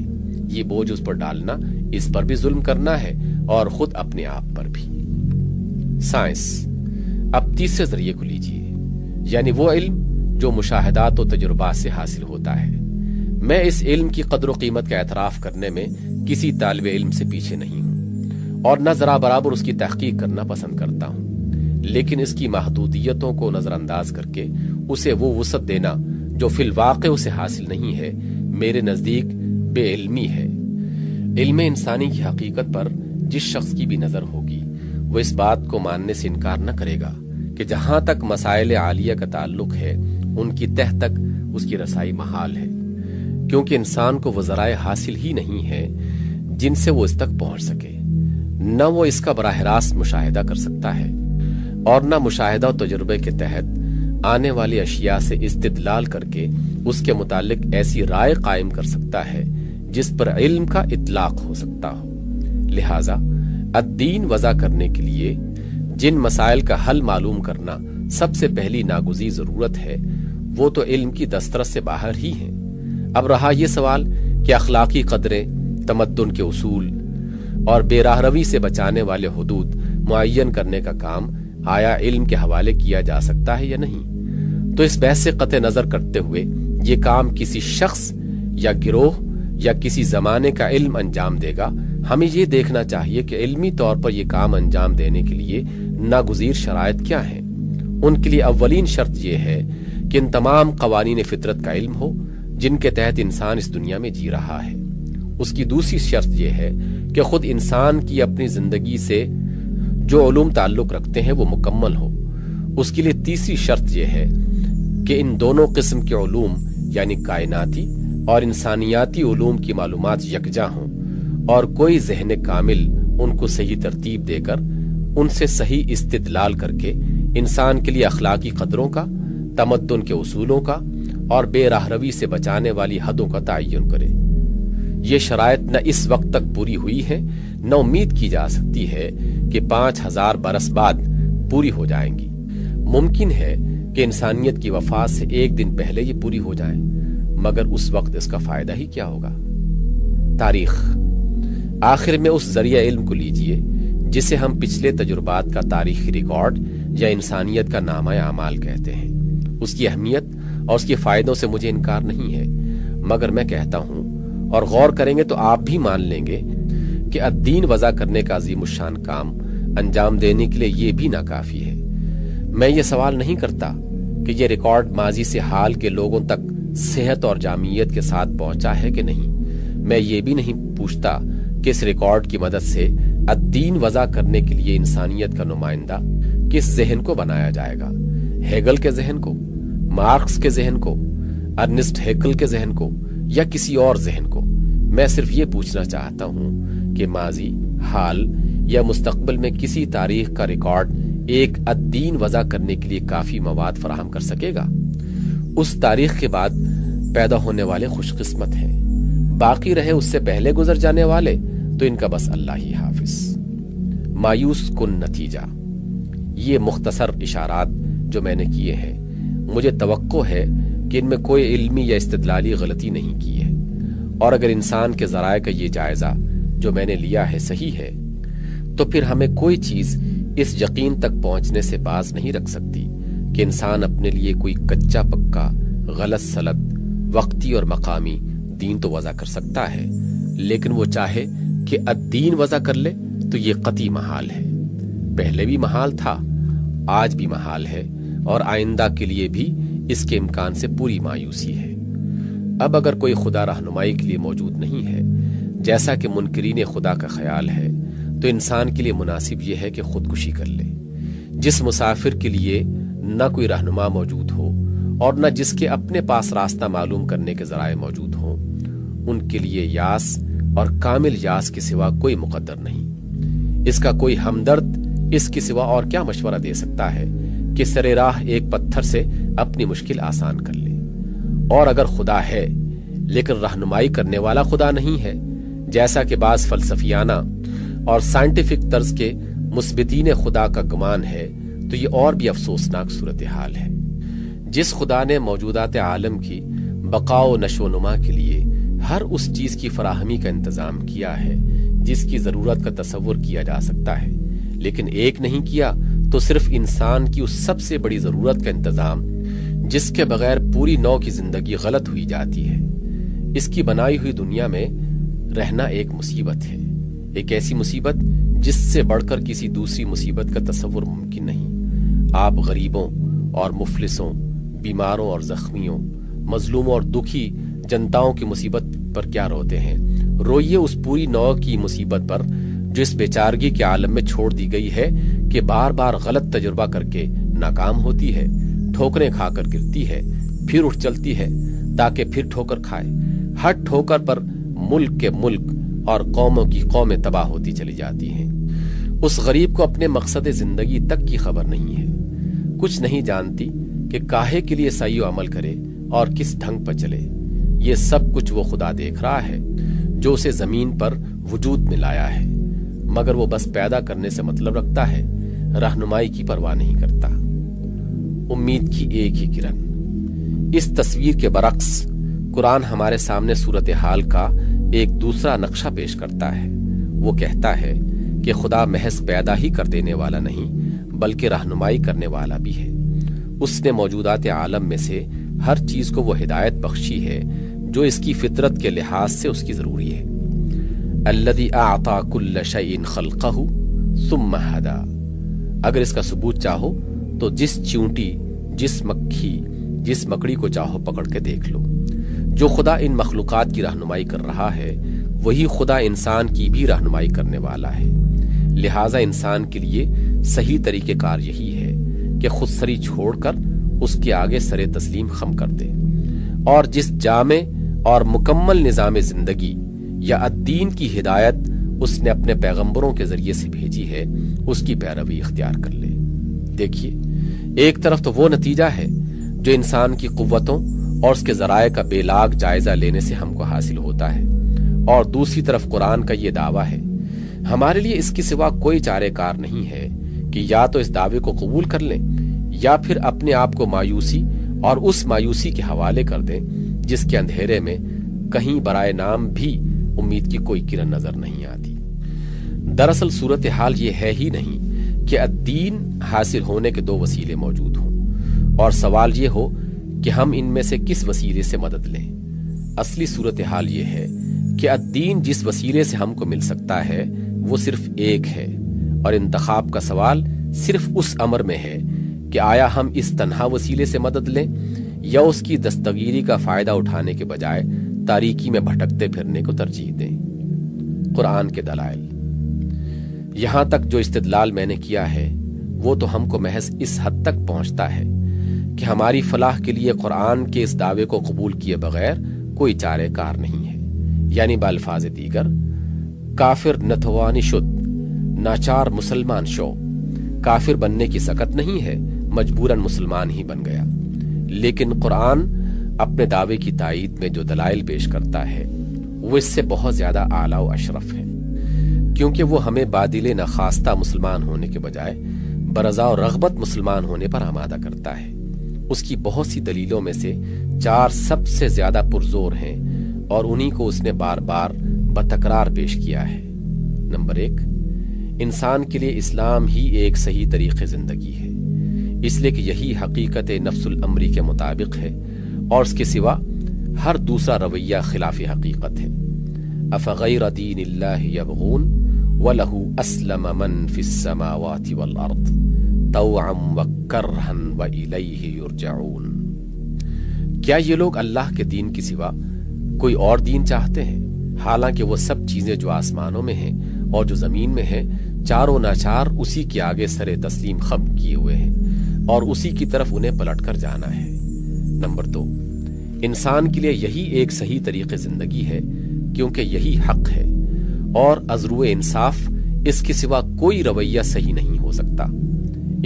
یہ بوجھ اس پر ڈالنا اس پر بھی ظلم کرنا ہے اور خود اپنے آپ پر بھی۔ سائنس۔ اب تیسرے ذریعے کو لیجیے، یعنی وہ علم جو مشاہدات و تجربات سے حاصل ہوتا ہے۔ میں اس علم کی قدر و قیمت کا اعتراف کرنے میں کسی طالب علم سے پیچھے نہیں ہوں اور نہ ذرا برابر اس کی تحقیق کرنا پسند کرتا ہوں، لیکن اس کی محدودیتوں کو نظر انداز کر کے اسے وہ وسعت دینا جو فی الواقع اسے حاصل نہیں ہے، میرے نزدیک بے علمی ہے۔ علم انسانی کی حقیقت پر جس شخص کی بھی نظر ہوگی وہ اس بات کو ماننے سے انکار نہ کرے گا کہ جہاں تک مسائل عالیہ کا تعلق ہے ان کی تہ تک اس کی رسائی محال ہے، کیونکہ انسان کو وہ ذرائع حاصل ہی نہیں ہے جن سے وہ اس تک پہنچ سکے۔ نہ وہ اس کا براہ راست مشاہدہ کر سکتا ہے اور نہ مشاہدہ و تجربے کے تحت آنے والی اشیاء سے استدلال کر کے اس کے متعلق ایسی رائے قائم کر سکتا ہے جس پر علم کا اطلاق ہو سکتا ہو۔ لہٰذا الدین وضع کرنے کے لیے جن مسائل کا حل معلوم کرنا سب سے پہلی ناگزیر ضرورت ہے وہ تو علم کی دسترس سے باہر ہی ہیں۔ اب رہا یہ سوال کہ اخلاقی قدریں، تمدن کے اصول اور بے راہ روی سے بچانے والے حدود معین کرنے کا کام آیا علم کے حوالے کیا جا سکتا ہے یا نہیں، تو اس بحث سے قطع نظر کرتے ہوئے یہ کام کسی شخص یا گروہ یا کسی زمانے کا علم انجام دے گا۔ ہمیں یہ دیکھنا چاہیے کہ علمی طور پر یہ کام انجام دینے کے لیے ناگزیر شرائط کیا ہیں۔ ان کے لیے اولین شرط یہ ہے کہ ان تمام قوانین فطرت کا علم ہو جن کے تحت انسان اس دنیا میں جی رہا ہے۔ اس کی دوسری شرط یہ ہے کہ خود انسان کی اپنی زندگی سے جو علوم تعلق رکھتے ہیں وہ مکمل ہو۔ اس کے لیے تیسری شرط یہ ہے کہ ان دونوں قسم کے علوم یعنی کائناتی اور انسانیاتی علوم کی معلومات یکجا ہوں اور کوئی ذہن کامل ان کو صحیح ترتیب دے کر ان سے صحیح استدلال کر کے انسان کے لیے اخلاقی قدروں کا، تمدن کے اصولوں کا اور بے راہ روی سے بچانے والی حدوں کا تعین کرے۔ یہ شرائط نہ اس وقت تک پوری ہوئی ہے نہ امید کی جا سکتی ہے کہ 5000 برس بعد پوری ہو جائیں گی۔ ممکن ہے کہ انسانیت کی وفات سے ایک دن پہلے یہ پوری ہو جائیں، مگر اس وقت اس کا فائدہ ہی کیا ہوگا؟ تاریخ۔ آخر میں اس ذریعہ علم کو لیجئے جسے ہم پچھلے تجربات کا تاریخی ریکارڈ یا انسانیت کا نامہ اعمال کہتے ہیں۔ اس کی اہمیت اور اس کے فائدوں سے مجھے انکار نہیں ہے، مگر میں کہتا ہوں اور غور کریں گے تو آپ بھی مان لیں گے کہ الدین وضع کرنے کا عظیم الشان کام انجام دینے کے لیے یہ بھی ناکافی ہے۔ میں یہ سوال نہیں کرتا کہ یہ ریکارڈ ماضی سے حال کے لوگوں تک صحت اور جامعیت کے ساتھ پہنچا ہے کہ نہیں۔ میں یہ بھی نہیں پوچھتا کہ اس ریکارڈ کی مدد سے الدین وضع کرنے کے لیے انسانیت کا نمائندہ کس ذہن کو بنایا جائے گا، ہیگل کے ذہن کو، مارکس کے ذہن کو، ارنسٹ ہیکل کے ذہن کو، یا کسی اور ذہن کو۔ میں صرف یہ پوچھنا چاہتا ہوں کہ ماضی، حال یا مستقبل میں کسی تاریخ کا ریکارڈ ایک الدین وضع کرنے کے لیے کافی مواد فراہم کر سکے گا؟ اس تاریخ کے بعد پیدا ہونے والے خوش قسمت ہیں، باقی رہے اس سے پہلے گزر جانے والے تو ان کا بس اللہ ہی حافظ۔ مایوس کن نتیجہ۔ یہ مختصر اشارات جو میں نے کیے ہیں، مجھے توقع ہے کہ ان میں کوئی علمی یا استدلالی غلطی نہیں کی ہے، اور اگر انسان کے ذرائع کا یہ جائزہ جو میں نے لیا ہے صحیح ہے تو پھر ہمیں کوئی چیز اس یقین تک پہنچنے سے باز نہیں رکھ سکتی کہ انسان اپنے لیے کوئی کچا پکا، غلط سلط، وقتی اور مقامی دین تو وضع کر سکتا ہے، لیکن وہ چاہے کہ الدین وضع کر لے تو یہ قطعی محال ہے۔ پہلے بھی محال تھا، آج بھی محال ہے، اور آئندہ کے لیے بھی اس کے امکان سے پوری مایوسی ہے۔ اب اگر کوئی خدا رہنمائی کے لیے موجود نہیں ہے، جیسا کہ منکرین خدا کا خیال ہے، تو انسان کے لیے مناسب یہ ہے کہ خودکشی کر لے۔ جس مسافر کے لیے نہ کوئی رہنما موجود ہو اور نہ جس کے اپنے پاس راستہ معلوم کرنے کے ذرائع موجود ہوں، ان کے لیے یاس اور کامل یاس کے سوا کوئی مقدر نہیں۔ اس کا کوئی ہمدرد اس کے سوا اور کیا مشورہ دے سکتا ہے کہ سرے راہ ایک پتھر سے اپنی مشکل آسان کر لے؟ اور اگر خدا ہے لیکن رہنمائی کرنے والا خدا نہیں ہے، جیسا کہ بعض فلسفیانہ اور سائنٹیفک طرز کے مثبتین خدا کا گمان ہے، تو یہ اور بھی افسوسناک صورتحال ہے۔ جس خدا نے موجودات عالم کی بقا و نشو و نما کے لیے ہر اس چیز کی فراہمی کا انتظام کیا ہے جس کی ضرورت کا تصور کیا جا سکتا ہے، لیکن ایک نہیں کیا تو صرف انسان کی اس سب سے بڑی ضرورت کا انتظام جس کے بغیر پوری نو کی زندگی غلط ہوئی جاتی ہے۔ اس کی بنائی ہوئی دنیا میں رہنا ایک مصیبت ہے، ایک ایسی مصیبت جس سے بڑھ کر کسی دوسری مصیبت کا تصور ممکن نہیں۔ آپ غریبوں اور مفلسوں، بیماروں اور زخمیوں، مظلوموں اور دکھی جنتاؤں کی مصیبت پر کیا روتے ہیں؟ روئیے اس پوری نو کی مصیبت پر جو اس بیچارگی کے عالم میں چھوڑ دی گئی ہے کہ بار بار غلط تجربہ کر کے ناکام ہوتی ہے، ٹھوکریں کھا کر گرتی ہے، پھر اٹھ چلتی ہے تاکہ پھر ٹھوکر کھائے۔ ہر ٹھوکر پر ملک کے ملک اور قوموں کی قومیں تباہ ہوتی چلی جاتی ہیں۔ اس غریب کو اپنے مقصد زندگی تک کی خبر نہیں ہے، کچھ نہیں جانتی کہ کاہے کے لیے سعی و عمل کرے اور کس ڈھنگ پر چلے۔ یہ سب کچھ وہ خدا دیکھ رہا ہے جو اسے زمین پر وجود میں لایا ہے، مگر وہ بس پیدا کرنے سے مطلب رکھتا ہے، رہنمائی کی پرواہ نہیں کرتا۔ امید کی ایک ہی کرن۔ اس تصویر کے برعکس قرآن ہمارے سامنے صورتحال کا ایک دوسرا نقشہ پیش کرتا ہے۔ وہ کہتا ہے کہ خدا محض پیدا ہی کر دینے والا نہیں بلکہ رہنمائی کرنے والا بھی ہے۔ اس نے موجودات عالم میں سے ہر چیز کو وہ ہدایت بخشی ہے جو اس کی فطرت کے لحاظ سے اس کی ضروری ہے۔ الذی اعطی کل شیء خلقہ ثم ہدی۔ اگر اس کا ثبوت چاہو تو جس چیونٹی، جس مکھی، جس مکڑی کو چاہو پکڑ کے دیکھ لو۔ جو خدا ان مخلوقات کی رہنمائی کر رہا ہے وہی خدا انسان کی بھی رہنمائی کرنے والا ہے۔ لہٰذا انسان کے لیے صحیح طریقہ کار یہی ہے کہ خود سری چھوڑ کر اس کے آگے سر تسلیم خم کر دے، اور جس جامع اور مکمل نظام زندگی یا الدین کی ہدایت اس نے اپنے پیغمبروں کے ذریعے سے بھیجی ہے اس کی پیروی اختیار کر لے۔ دیکھیے، ایک طرف تو وہ نتیجہ ہے جو انسان کی قوتوں اور اس کے ذرائع کا بے لاگ جائزہ لینے سے ہم کو حاصل ہوتا ہے، اور دوسری طرف قرآن کا یہ دعویٰ ہے۔ ہمارے لیے اس کے سوا کوئی چارہ کار نہیں ہے کہ یا تو اس دعوے کو قبول کر لیں یا پھر اپنے آپ کو مایوسی اور اس مایوسی کے حوالے کر دیں جس کے اندھیرے میں کہیں برائے نام بھی امید کی کوئی کرن نظر نہیں آتی۔ دراصل صورتحال یہ ہے ہی نہیں کہ الدین حاصل ہونے کے دو وسیلے موجود ہوں اور سوال یہ ہو کہ ہم ان میں سے کس وسیلے سے مدد لیں۔ اصلی صورتحال یہ ہے کہ الدین جس وسیلے سے ہم کو مل سکتا ہے وہ صرف ایک ہے، اور انتخاب کا سوال صرف اس امر میں ہے کہ آیا ہم اس تنہا وسیلے سے مدد لیں یا اس کی دستگیری کا فائدہ اٹھانے کے بجائے تاریکی میں بھٹکتے پھرنے کو ترجیح دیں۔ قرآن کے دلائل۔ یہاں تک جو استدلال میں نے کیا ہے وہ تو ہم کو محض اس حد تک پہنچتا ہے کہ ہماری فلاح کے لیے قرآن کے اس دعوے کو قبول کیے بغیر کوئی چارے کار نہیں ہے، یعنی بالفاظ دیگر کافر نتوانی شد، ناچار مسلمان شو، کافر بننے کی سکت نہیں ہے، مجبوراً مسلمان ہی بن گیا۔ لیکن قرآن اپنے دعوے کی تائید میں جو دلائل پیش کرتا ہے وہ اس سے بہت زیادہ اعلیٰ و اشرف ہے، کیونکہ وہ ہمیں بادل نخواستہ مسلمان ہونے کے بجائے برضا و رغبت مسلمان ہونے پر آمادہ کرتا ہے۔ اس کی بہت سی دلیلوں میں سے 4 سب سے زیادہ پرزور ہیں اور انہی کو اس نے بار بار بتکرار پیش کیا ہے۔ نمبر 1، انسان کے لیے اسلام ہی ایک صحیح طریقے زندگی ہے، اس لیے کہ یہی حقیقت نفس الامری کے مطابق ہے اور اس کے سوا ہر دوسرا رویہ خلاف حقیقت ہے۔ افغیر دین اللہ یبغون وَلَهُ أَسْلَمَ مَنْ فِي السَّمَاوَاتِ وَالْأَرْضِ طَوْعًا وَكَرْهًا وَإِلَيْهِ يُرْجَعُونَ۔ کیا یہ لوگ اللہ کے دین کی سوا کوئی اور دین چاہتے ہیں، حالانکہ وہ سب چیزیں جو آسمانوں میں ہیں اور جو زمین میں ہیں چاروں ناچار اسی کے آگے سر تسلیم خم کیے ہوئے ہیں اور اسی کی طرف انہیں پلٹ کر جانا ہے۔ نمبر 2، انسان کے لیے یہی ایک صحیح طریقے زندگی ہے کیونکہ یہی حق ہے اور ازرو انصاف اس کے سوا کوئی رویہ صحیح نہیں ہو سکتا۔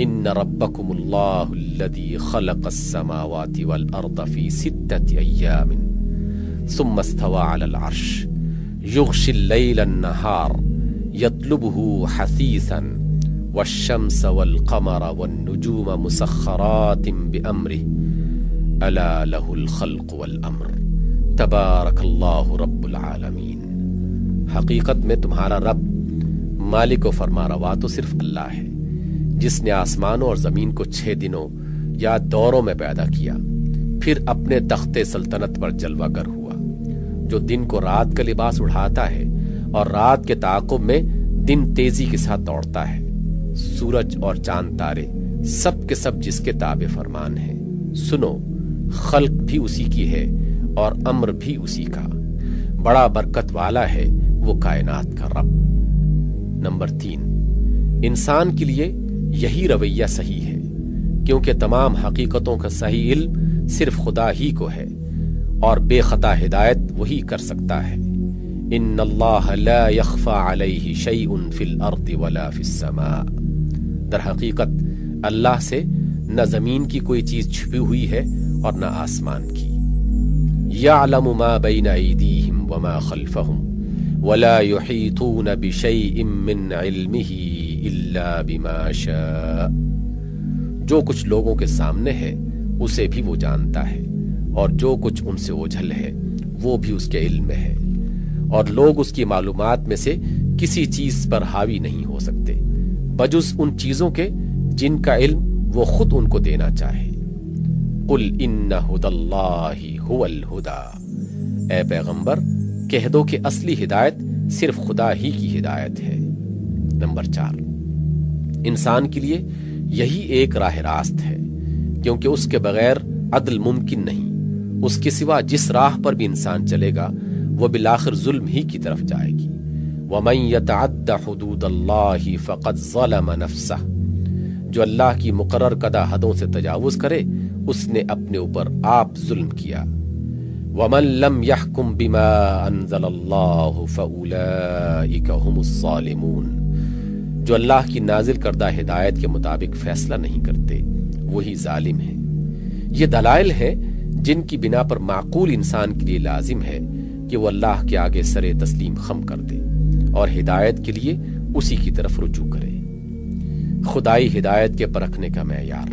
ان ربکم اللہ الذی خلق السماوات والارض فی 6 ایام ثم استوى علی العرش یغشی اللیل النہار یطلبہ حثیثا والشمس والقمر والنجوم مسخرات بأمرہ الا لہ الخلق والامر تبارک اللہ رب العالمین۔ حقیقت میں تمہارا رب مالک و فرماروا تو صرف اللہ ہے، جس نے آسمانوں اور زمین کو 6 دنوں یا دوروں میں پیدا کیا، پھر اپنے تخت سلطنت پر جلوہ گر ہوا، جو دن کو رات کا لباس اڑھاتا ہے اور رات کے تعاقب میں دن تیزی کے ساتھ دوڑتا ہے۔ سورج اور چاند تارے سب کے سب جس کے تابع فرمان ہیں۔ سنو، خلق بھی اسی کی ہے اور امر بھی اسی کا، بڑا برکت والا ہے وہ کائنات کا رب۔ نمبر 3، انسان کے لیے یہی رویہ صحیح ہے کیونکہ تمام حقیقتوں کا صحیح علم صرف خدا ہی کو ہے اور بے خطا ہدایت وہی کر سکتا ہے۔ ان اللہ لا یخفی علیہ شیء فی الارض ولا فی السماء۔ در حقیقت اللہ سے نہ زمین کی کوئی چیز چھپی ہوئی ہے اور نہ آسمان کی۔ یعلم ما بین ایدیہم وما خلفہم ولا یحیطون بشیء من علمہ الا بما شاء۔ جو کچھ لوگوں کے سامنے ہے اسے بھی وہ جانتا ہے اور جو کچھ ان سے اوجھل ہے وہ بھی اس کے علم میں ہے، اور لوگ اس کی معلومات میں سے کسی چیز پر حاوی نہیں ہو سکتے بجز ان چیزوں کے جن کا علم وہ خود ان کو دینا چاہے۔ قل ان ھدی اللہ ھو الھدی، اے پیغمبر کہہ دو کہ اصلی ہدایت صرف خدا ہی کی ہدایت ہے۔ نمبر 4، انسان کے لیے یہی ایک راہ راست ہے کیونکہ اس کے بغیر عدل ممکن نہیں۔ اس کے سوا جس راہ پر بھی انسان چلے گا وہ بالآخر ظلم ہی کی طرف جائے گی۔ وَمَن يَتَعَدَّ حُدُودَ اللَّهِ فَقَدْ ظَلَمَ نَفْسَهُ، جو اللہ کی مقرر کردہ حدوں سے تجاوز کرے اس نے اپنے اوپر آپ ظلم کیا۔ وَمَن لَّمْ يَحْكُم بِمَا أَنزَلَ اللَّهُ فَأُولَٰئِكَ هُمُ الظَّالِمُونَ، جو اللہ کی نازل کردہ ہدایت کے مطابق فیصلہ نہیں کرتے وہی ظالم ہیں۔ یہ دلائل ہیں جن کی بنا پر معقول انسان کے لیے لازم ہے کہ وہ اللہ کے آگے سر تسلیم خم کر دے اور ہدایت کے لیے اسی کی طرف رجوع کرے۔ خدائی ہدایت کے پرکھنے کا معیار۔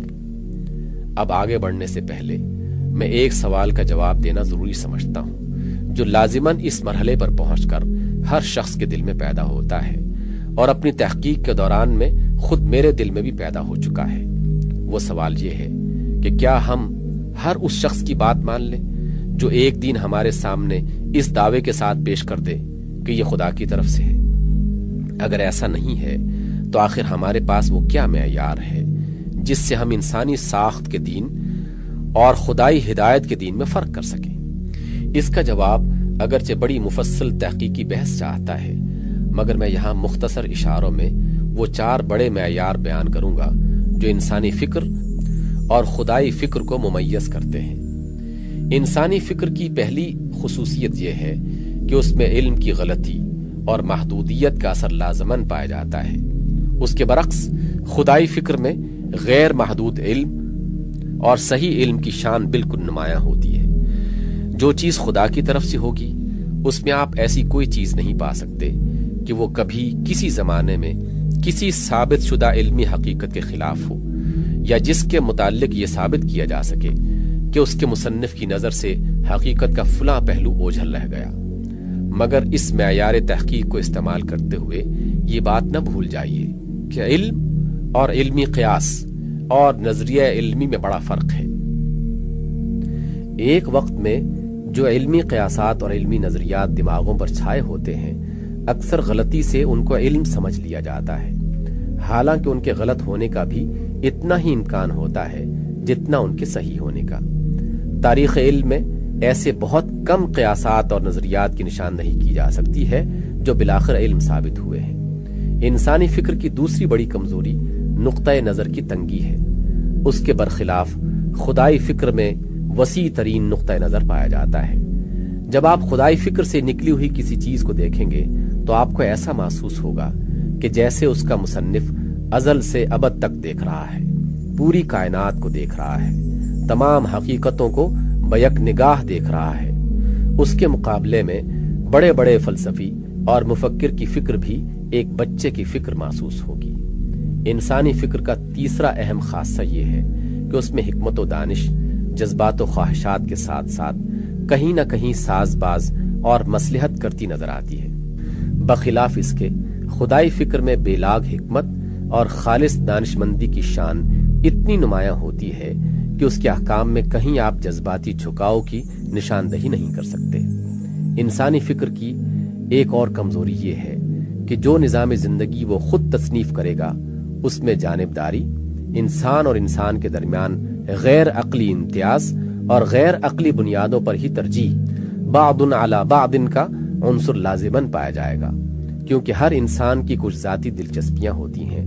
اب آگے بڑھنے سے پہلے میں ایک سوال کا جواب دینا ضروری سمجھتا ہوں جو لازماً اس مرحلے پر پہنچ کر ہر شخص کے دل میں پیدا ہوتا ہے اور اپنی تحقیق کے دوران میں خود میرے دل میں بھی پیدا ہو چکا ہے۔ وہ سوال یہ ہے کہ کیا ہم ہر اس شخص کی بات مان لیں جو ایک دن ہمارے سامنے اس دعوے کے ساتھ پیش کر دے کہ یہ خدا کی طرف سے ہے؟ اگر ایسا نہیں ہے تو آخر ہمارے پاس وہ کیا معیار ہے جس سے ہم انسانی ساخت کے دین اور خدائی ہدایت کے دین میں فرق کر سکیں؟ اس کا جواب اگرچہ بڑی مفصل تحقیقی بحث چاہتا ہے، مگر میں یہاں مختصر اشاروں میں وہ 4 بڑے معیار بیان کروں گا جو انسانی فکر اور خدائی فکر کو ممیز کرتے ہیں۔ انسانی فکر کی پہلی خصوصیت یہ ہے کہ اس میں علم کی غلطی اور محدودیت کا اثر لازماً پایا جاتا ہے۔ اس کے برعکس خدائی فکر میں غیر محدود علم اور صحیح علم کی شان بالکل نمایاں ہوتی ہے۔ جو چیز خدا کی طرف سے ہوگی اس میں آپ ایسی کوئی چیز نہیں پا سکتے کہ وہ کبھی کسی زمانے میں کسی ثابت شدہ علمی حقیقت کے خلاف ہو، یا جس کے متعلق یہ ثابت کیا جا سکے کہ اس کے مصنف کی نظر سے حقیقت کا فلاں پہلو اوجھل رہ گیا۔ مگر اس معیار تحقیق کو استعمال کرتے ہوئے یہ بات نہ بھول جائیے کہ علم اور علمی قیاس اور نظریہ علمی میں بڑا فرق ہے۔ ایک وقت میں جو علمی قیاسات اور علمی نظریات دماغوں پر چھائے ہوتے ہیں، اکثر غلطی سے ان کو علم سمجھ لیا جاتا ہے، حالانکہ ان کے غلط ہونے کا بھی اتنا ہی امکان ہوتا ہے جتنا ان کے صحیح ہونے کا۔ تاریخ علم میں ایسے بہت کم قیاسات اور نظریات کی نشاندہی کی جا سکتی ہے جو بالآخر علم ثابت ہوئے ہیں۔ انسانی فکر کی دوسری بڑی کمزوری نقطۂ نظر کی تنگی ہے۔ اس کے برخلاف خدائی فکر میں وسیع ترین نقطۂ نظر پایا جاتا ہے۔ جب آپ خدائی فکر سے نکلی ہوئی کسی چیز کو دیکھیں گے تو آپ کو ایسا محسوس ہوگا کہ جیسے اس کا مصنف ازل سے ابد تک دیکھ رہا ہے، پوری کائنات کو دیکھ رہا ہے، تمام حقیقتوں کو بیک نگاہ دیکھ رہا ہے۔ اس کے مقابلے میں بڑے بڑے فلسفی اور مفکر کی فکر بھی ایک بچے کی فکر محسوس ہوگی۔ انسانی فکر کا تیسرا اہم خاصہ یہ ہے کہ اس میں حکمت و دانش جذبات و خواہشات کے ساتھ ساتھ کہیں نہ کہیں ساز باز اور مصلحت کرتی نظر آتی ہے۔ بخلاف اس کے خدائی فکر میں بے لاگ حکمت اور خالص دانش مندی کی شان اتنی نمایاں ہوتی ہے کہ اس کے احکام میں کہیں آپ جذباتی جھکاؤ کی نشاندہی نہیں کر سکتے۔ انسانی فکر کی ایک اور کمزوری یہ ہے کہ جو نظام زندگی وہ خود تصنیف کرے گا اس میں جانبداری، انسان اور انسان کے درمیان غیر عقلی امتیاز اور غیر عقلی بنیادوں پر ہی ترجیح، بعض علی بعض کا عنصر لازماً پایا جائے گا، کیونکہ ہر انسان کی کچھ ذاتی دلچسپیاں ہوتی ہیں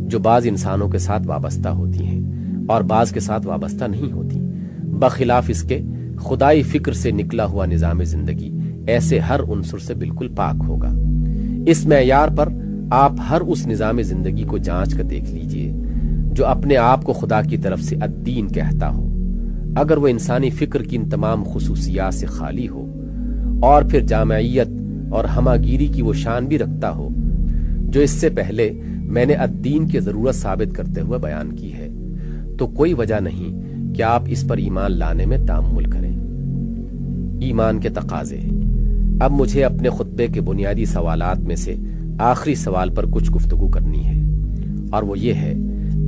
جو بعض انسانوں کے ساتھ وابستہ ہوتی ہیں اور بعض کے ساتھ وابستہ نہیں ہوتی۔ بخلاف اس کے خدائی فکر سے نکلا ہوا نظام زندگی ایسے ہر عنصر سے بالکل پاک ہوگا۔ اس معیار پر آپ ہر اس نظام زندگی کو جانچ کر دیکھ لیجئے جو اپنے آپ کو خدا کی طرف سے الدین کہتا ہو۔ اگر وہ انسانی فکر کی ان تمام خصوصیات سے خالی ہو اور پھر جامعیت اور ہماگیری کی وہ شان بھی رکھتا ہو جو اس سے پہلے میں نے الدین کی ضرورت ثابت کرتے ہوئے بیان کی ہے، تو کوئی وجہ نہیں کہ آپ اس پر ایمان لانے میں تأمل کریں۔ ایمان کے تقاضے۔ اب مجھے اپنے خطبے کے بنیادی سوالات میں سے آخری سوال پر کچھ گفتگو کرنی ہے، اور وہ یہ ہے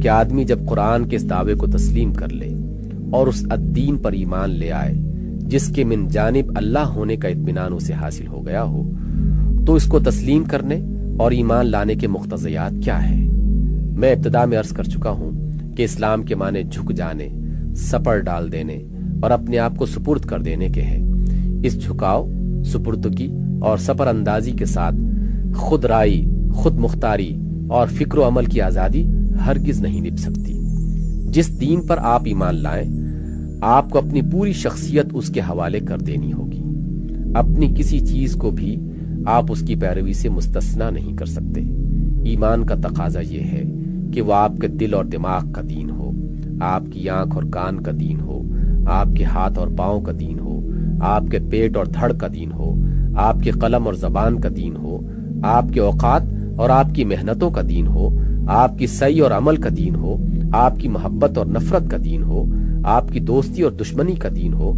کہ آدمی جب قرآن کے اس دعوے کو تسلیم کر لے اور اس الدین پر ایمان لے آئے جس کے من جانب اللہ ہونے کا اطمینان اسے حاصل ہو گیا ہو، تو اس کو تسلیم کرنے اور ایمان لانے کے مقتضیات کیا ہیں؟ میں ابتدا میں عرض کر چکا ہوں کہ اسلام کے معنی جھک جانے، سپر ڈال دینے اور اپنے آپ کو سپرد کر دینے کے ہیں۔ اس جھکاؤ، سپردگی اور سپر اندازی کے ساتھ خود رائی، خود مختاری اور فکر و عمل کی آزادی ہرگز نہیں نبھ سکتی۔ جس دین پر آپ ایمان لائیں، آپ کو اپنی پوری شخصیت اس کے حوالے کر دینی ہوگی۔ اپنی کسی چیز کو بھی آپ اس کی پیروی سے مستثنا نہیں کر سکتے۔ ایمان کا تقاضا یہ ہے کہ وہ آپ کے دل اور دماغ کا دین ہو، آپ کی آنکھ اور کان کا دین ہو، آپ کے ہاتھ اور پاؤں کا دین ہو، آپ کے پیٹ اور دھڑ کا دین ہو، آپ کے قلم اور زبان کا دین ہو، آپ کے اوقات اور آپ کی محنتوں کا دین ہو، آپ کی سعی اور عمل کا دین ہو، آپ کی محبت اور نفرت کا دین ہو، آپ کی دوستی اور دشمنی کا دین ہو۔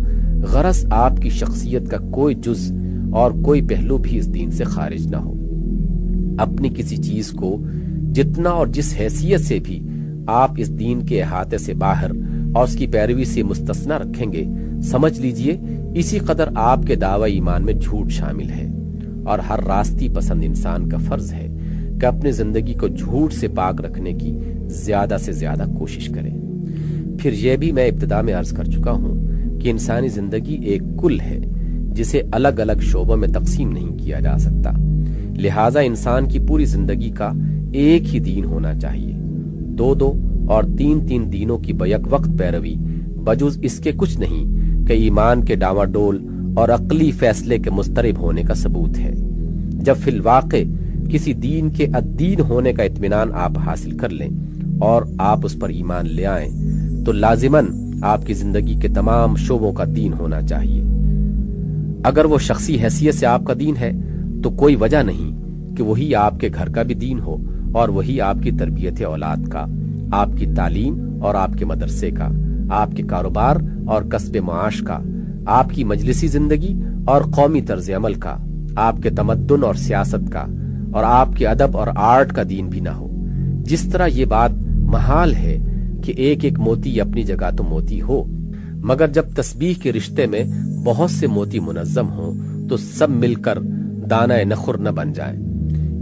غرض آپ کی شخصیت کا کوئی جز اور کوئی پہلو بھی اس دین سے خارج نہ ہو۔ اپنی کسی چیز کو جتنا اور جس حیثیت سے بھی آپ اس دین کے احاطے سے باہر اور اس کی پیروی سے مستثنا رکھیں گے، سمجھ لیجئے اسی قدر آپ کے دعوی ایمان میں جھوٹ شامل ہے، اور ہر راستی پسند انسان کا فرض ہے کہ اپنی زندگی کو جھوٹ سے پاک رکھنے کی زیادہ سے زیادہ کوشش کرے۔ پھر یہ بھی میں ابتدا میں عرض کر چکا ہوں کہ انسانی زندگی ایک کل ہے جسے الگ الگ شعبوں میں تقسیم نہیں کیا جا سکتا، لہٰذا انسان کی پوری زندگی کا ایک ہی دین ہونا چاہیے۔ دو دو اور تین تین دینوں کی بیک وقت پیروی بجز اس کے کچھ نہیں کہ ایمان کے ڈاواڈول اور عقلی فیصلے کے مضطرب ہونے کا ثبوت ہے۔ جب فی الواقع کسی دین کے الدین ہونے کا اطمینان آپ حاصل کر لیں اور آپ اس پر ایمان لے آئیں تو لازماً آپ کی زندگی کے تمام شعبوں کا دین ہونا چاہیے۔ اگر وہ شخصی حیثیت سے آپ کا دین ہے تو کوئی وجہ نہیں کہ وہی آپ کے گھر کا بھی دین ہو، اور وہی آپ کی تربیت اولاد کا، آپ کی تعلیم اور آپ کے مدرسے کا، آپ کے کاروبار اور کسب معاش کا، آپ کی مجلسی زندگی اور قومی طرز عمل کا، آپ کے تمدن اور سیاست کا، اور آپ کے ادب اور آرٹ کا دین بھی نہ ہو۔ جس طرح یہ بات محال ہے کہ ایک ایک موتی اپنی جگہ تو موتی ہو، مگر جب تسبیح کے رشتے میں بہت سے موتی منظم ہوں تو سب مل کر دانہ نخر نہ بن جائیں۔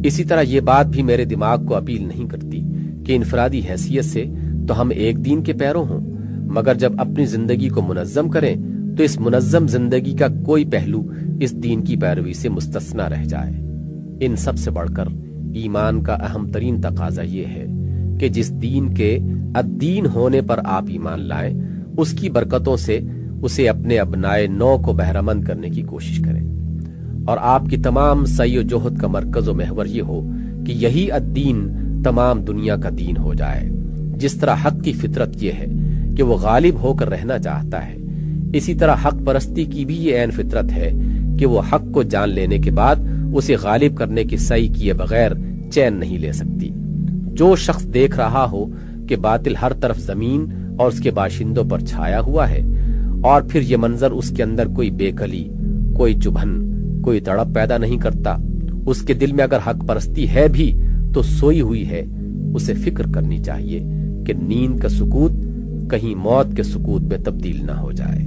اسی طرح یہ بات بھی میرے دماغ کو اپیل نہیں کرتی کہ انفرادی حیثیت سے تو ہم ایک دین کے پیرو ہوں، مگر جب اپنی زندگی کو منظم کریں تو اس منظم زندگی کا کوئی پہلو اس دین کی پیروی سے مستثنا رہ جائے۔ ان سب سے بڑھ کر ایمان کا اہم ترین تقاضا یہ ہے کہ جس دین کے الدین ہونے پر آپ ایمان لائیں، اس کی برکتوں سے اسے اپنے ابنائے نو کو بہرمند کرنے کی کوشش کریں، اور آپ کی تمام سعی و جہد کا مرکز و محور یہ ہو کہ یہی الدین تمام دنیا کا دین ہو جائے۔ جس طرح حق کی فطرت یہ ہے کہ وہ غالب ہو کر رہنا چاہتا ہے، اسی طرح حق پرستی کی بھی یہ عین فطرت ہے کہ وہ حق کو جان لینے کے بعد اسے غالب کرنے کی سعی کیے بغیر چین نہیں لے سکتی۔ جو شخص دیکھ رہا ہو کہ باطل ہر طرف زمین اور اس کے باشندوں پر چھایا ہوا ہے، اور پھر یہ منظر اس کے اندر کوئی بے کلی، کوئی چبھن، کوئی تڑپ پیدا نہیں کرتا، اس کے دل میں اگر حق پرستی ہے بھی تو سوئی ہوئی ہے، اسے فکر کرنی چاہیے کہ نیند کا سکوت کہیں موت کے سکوت میں تبدیل نہ ہو جائے۔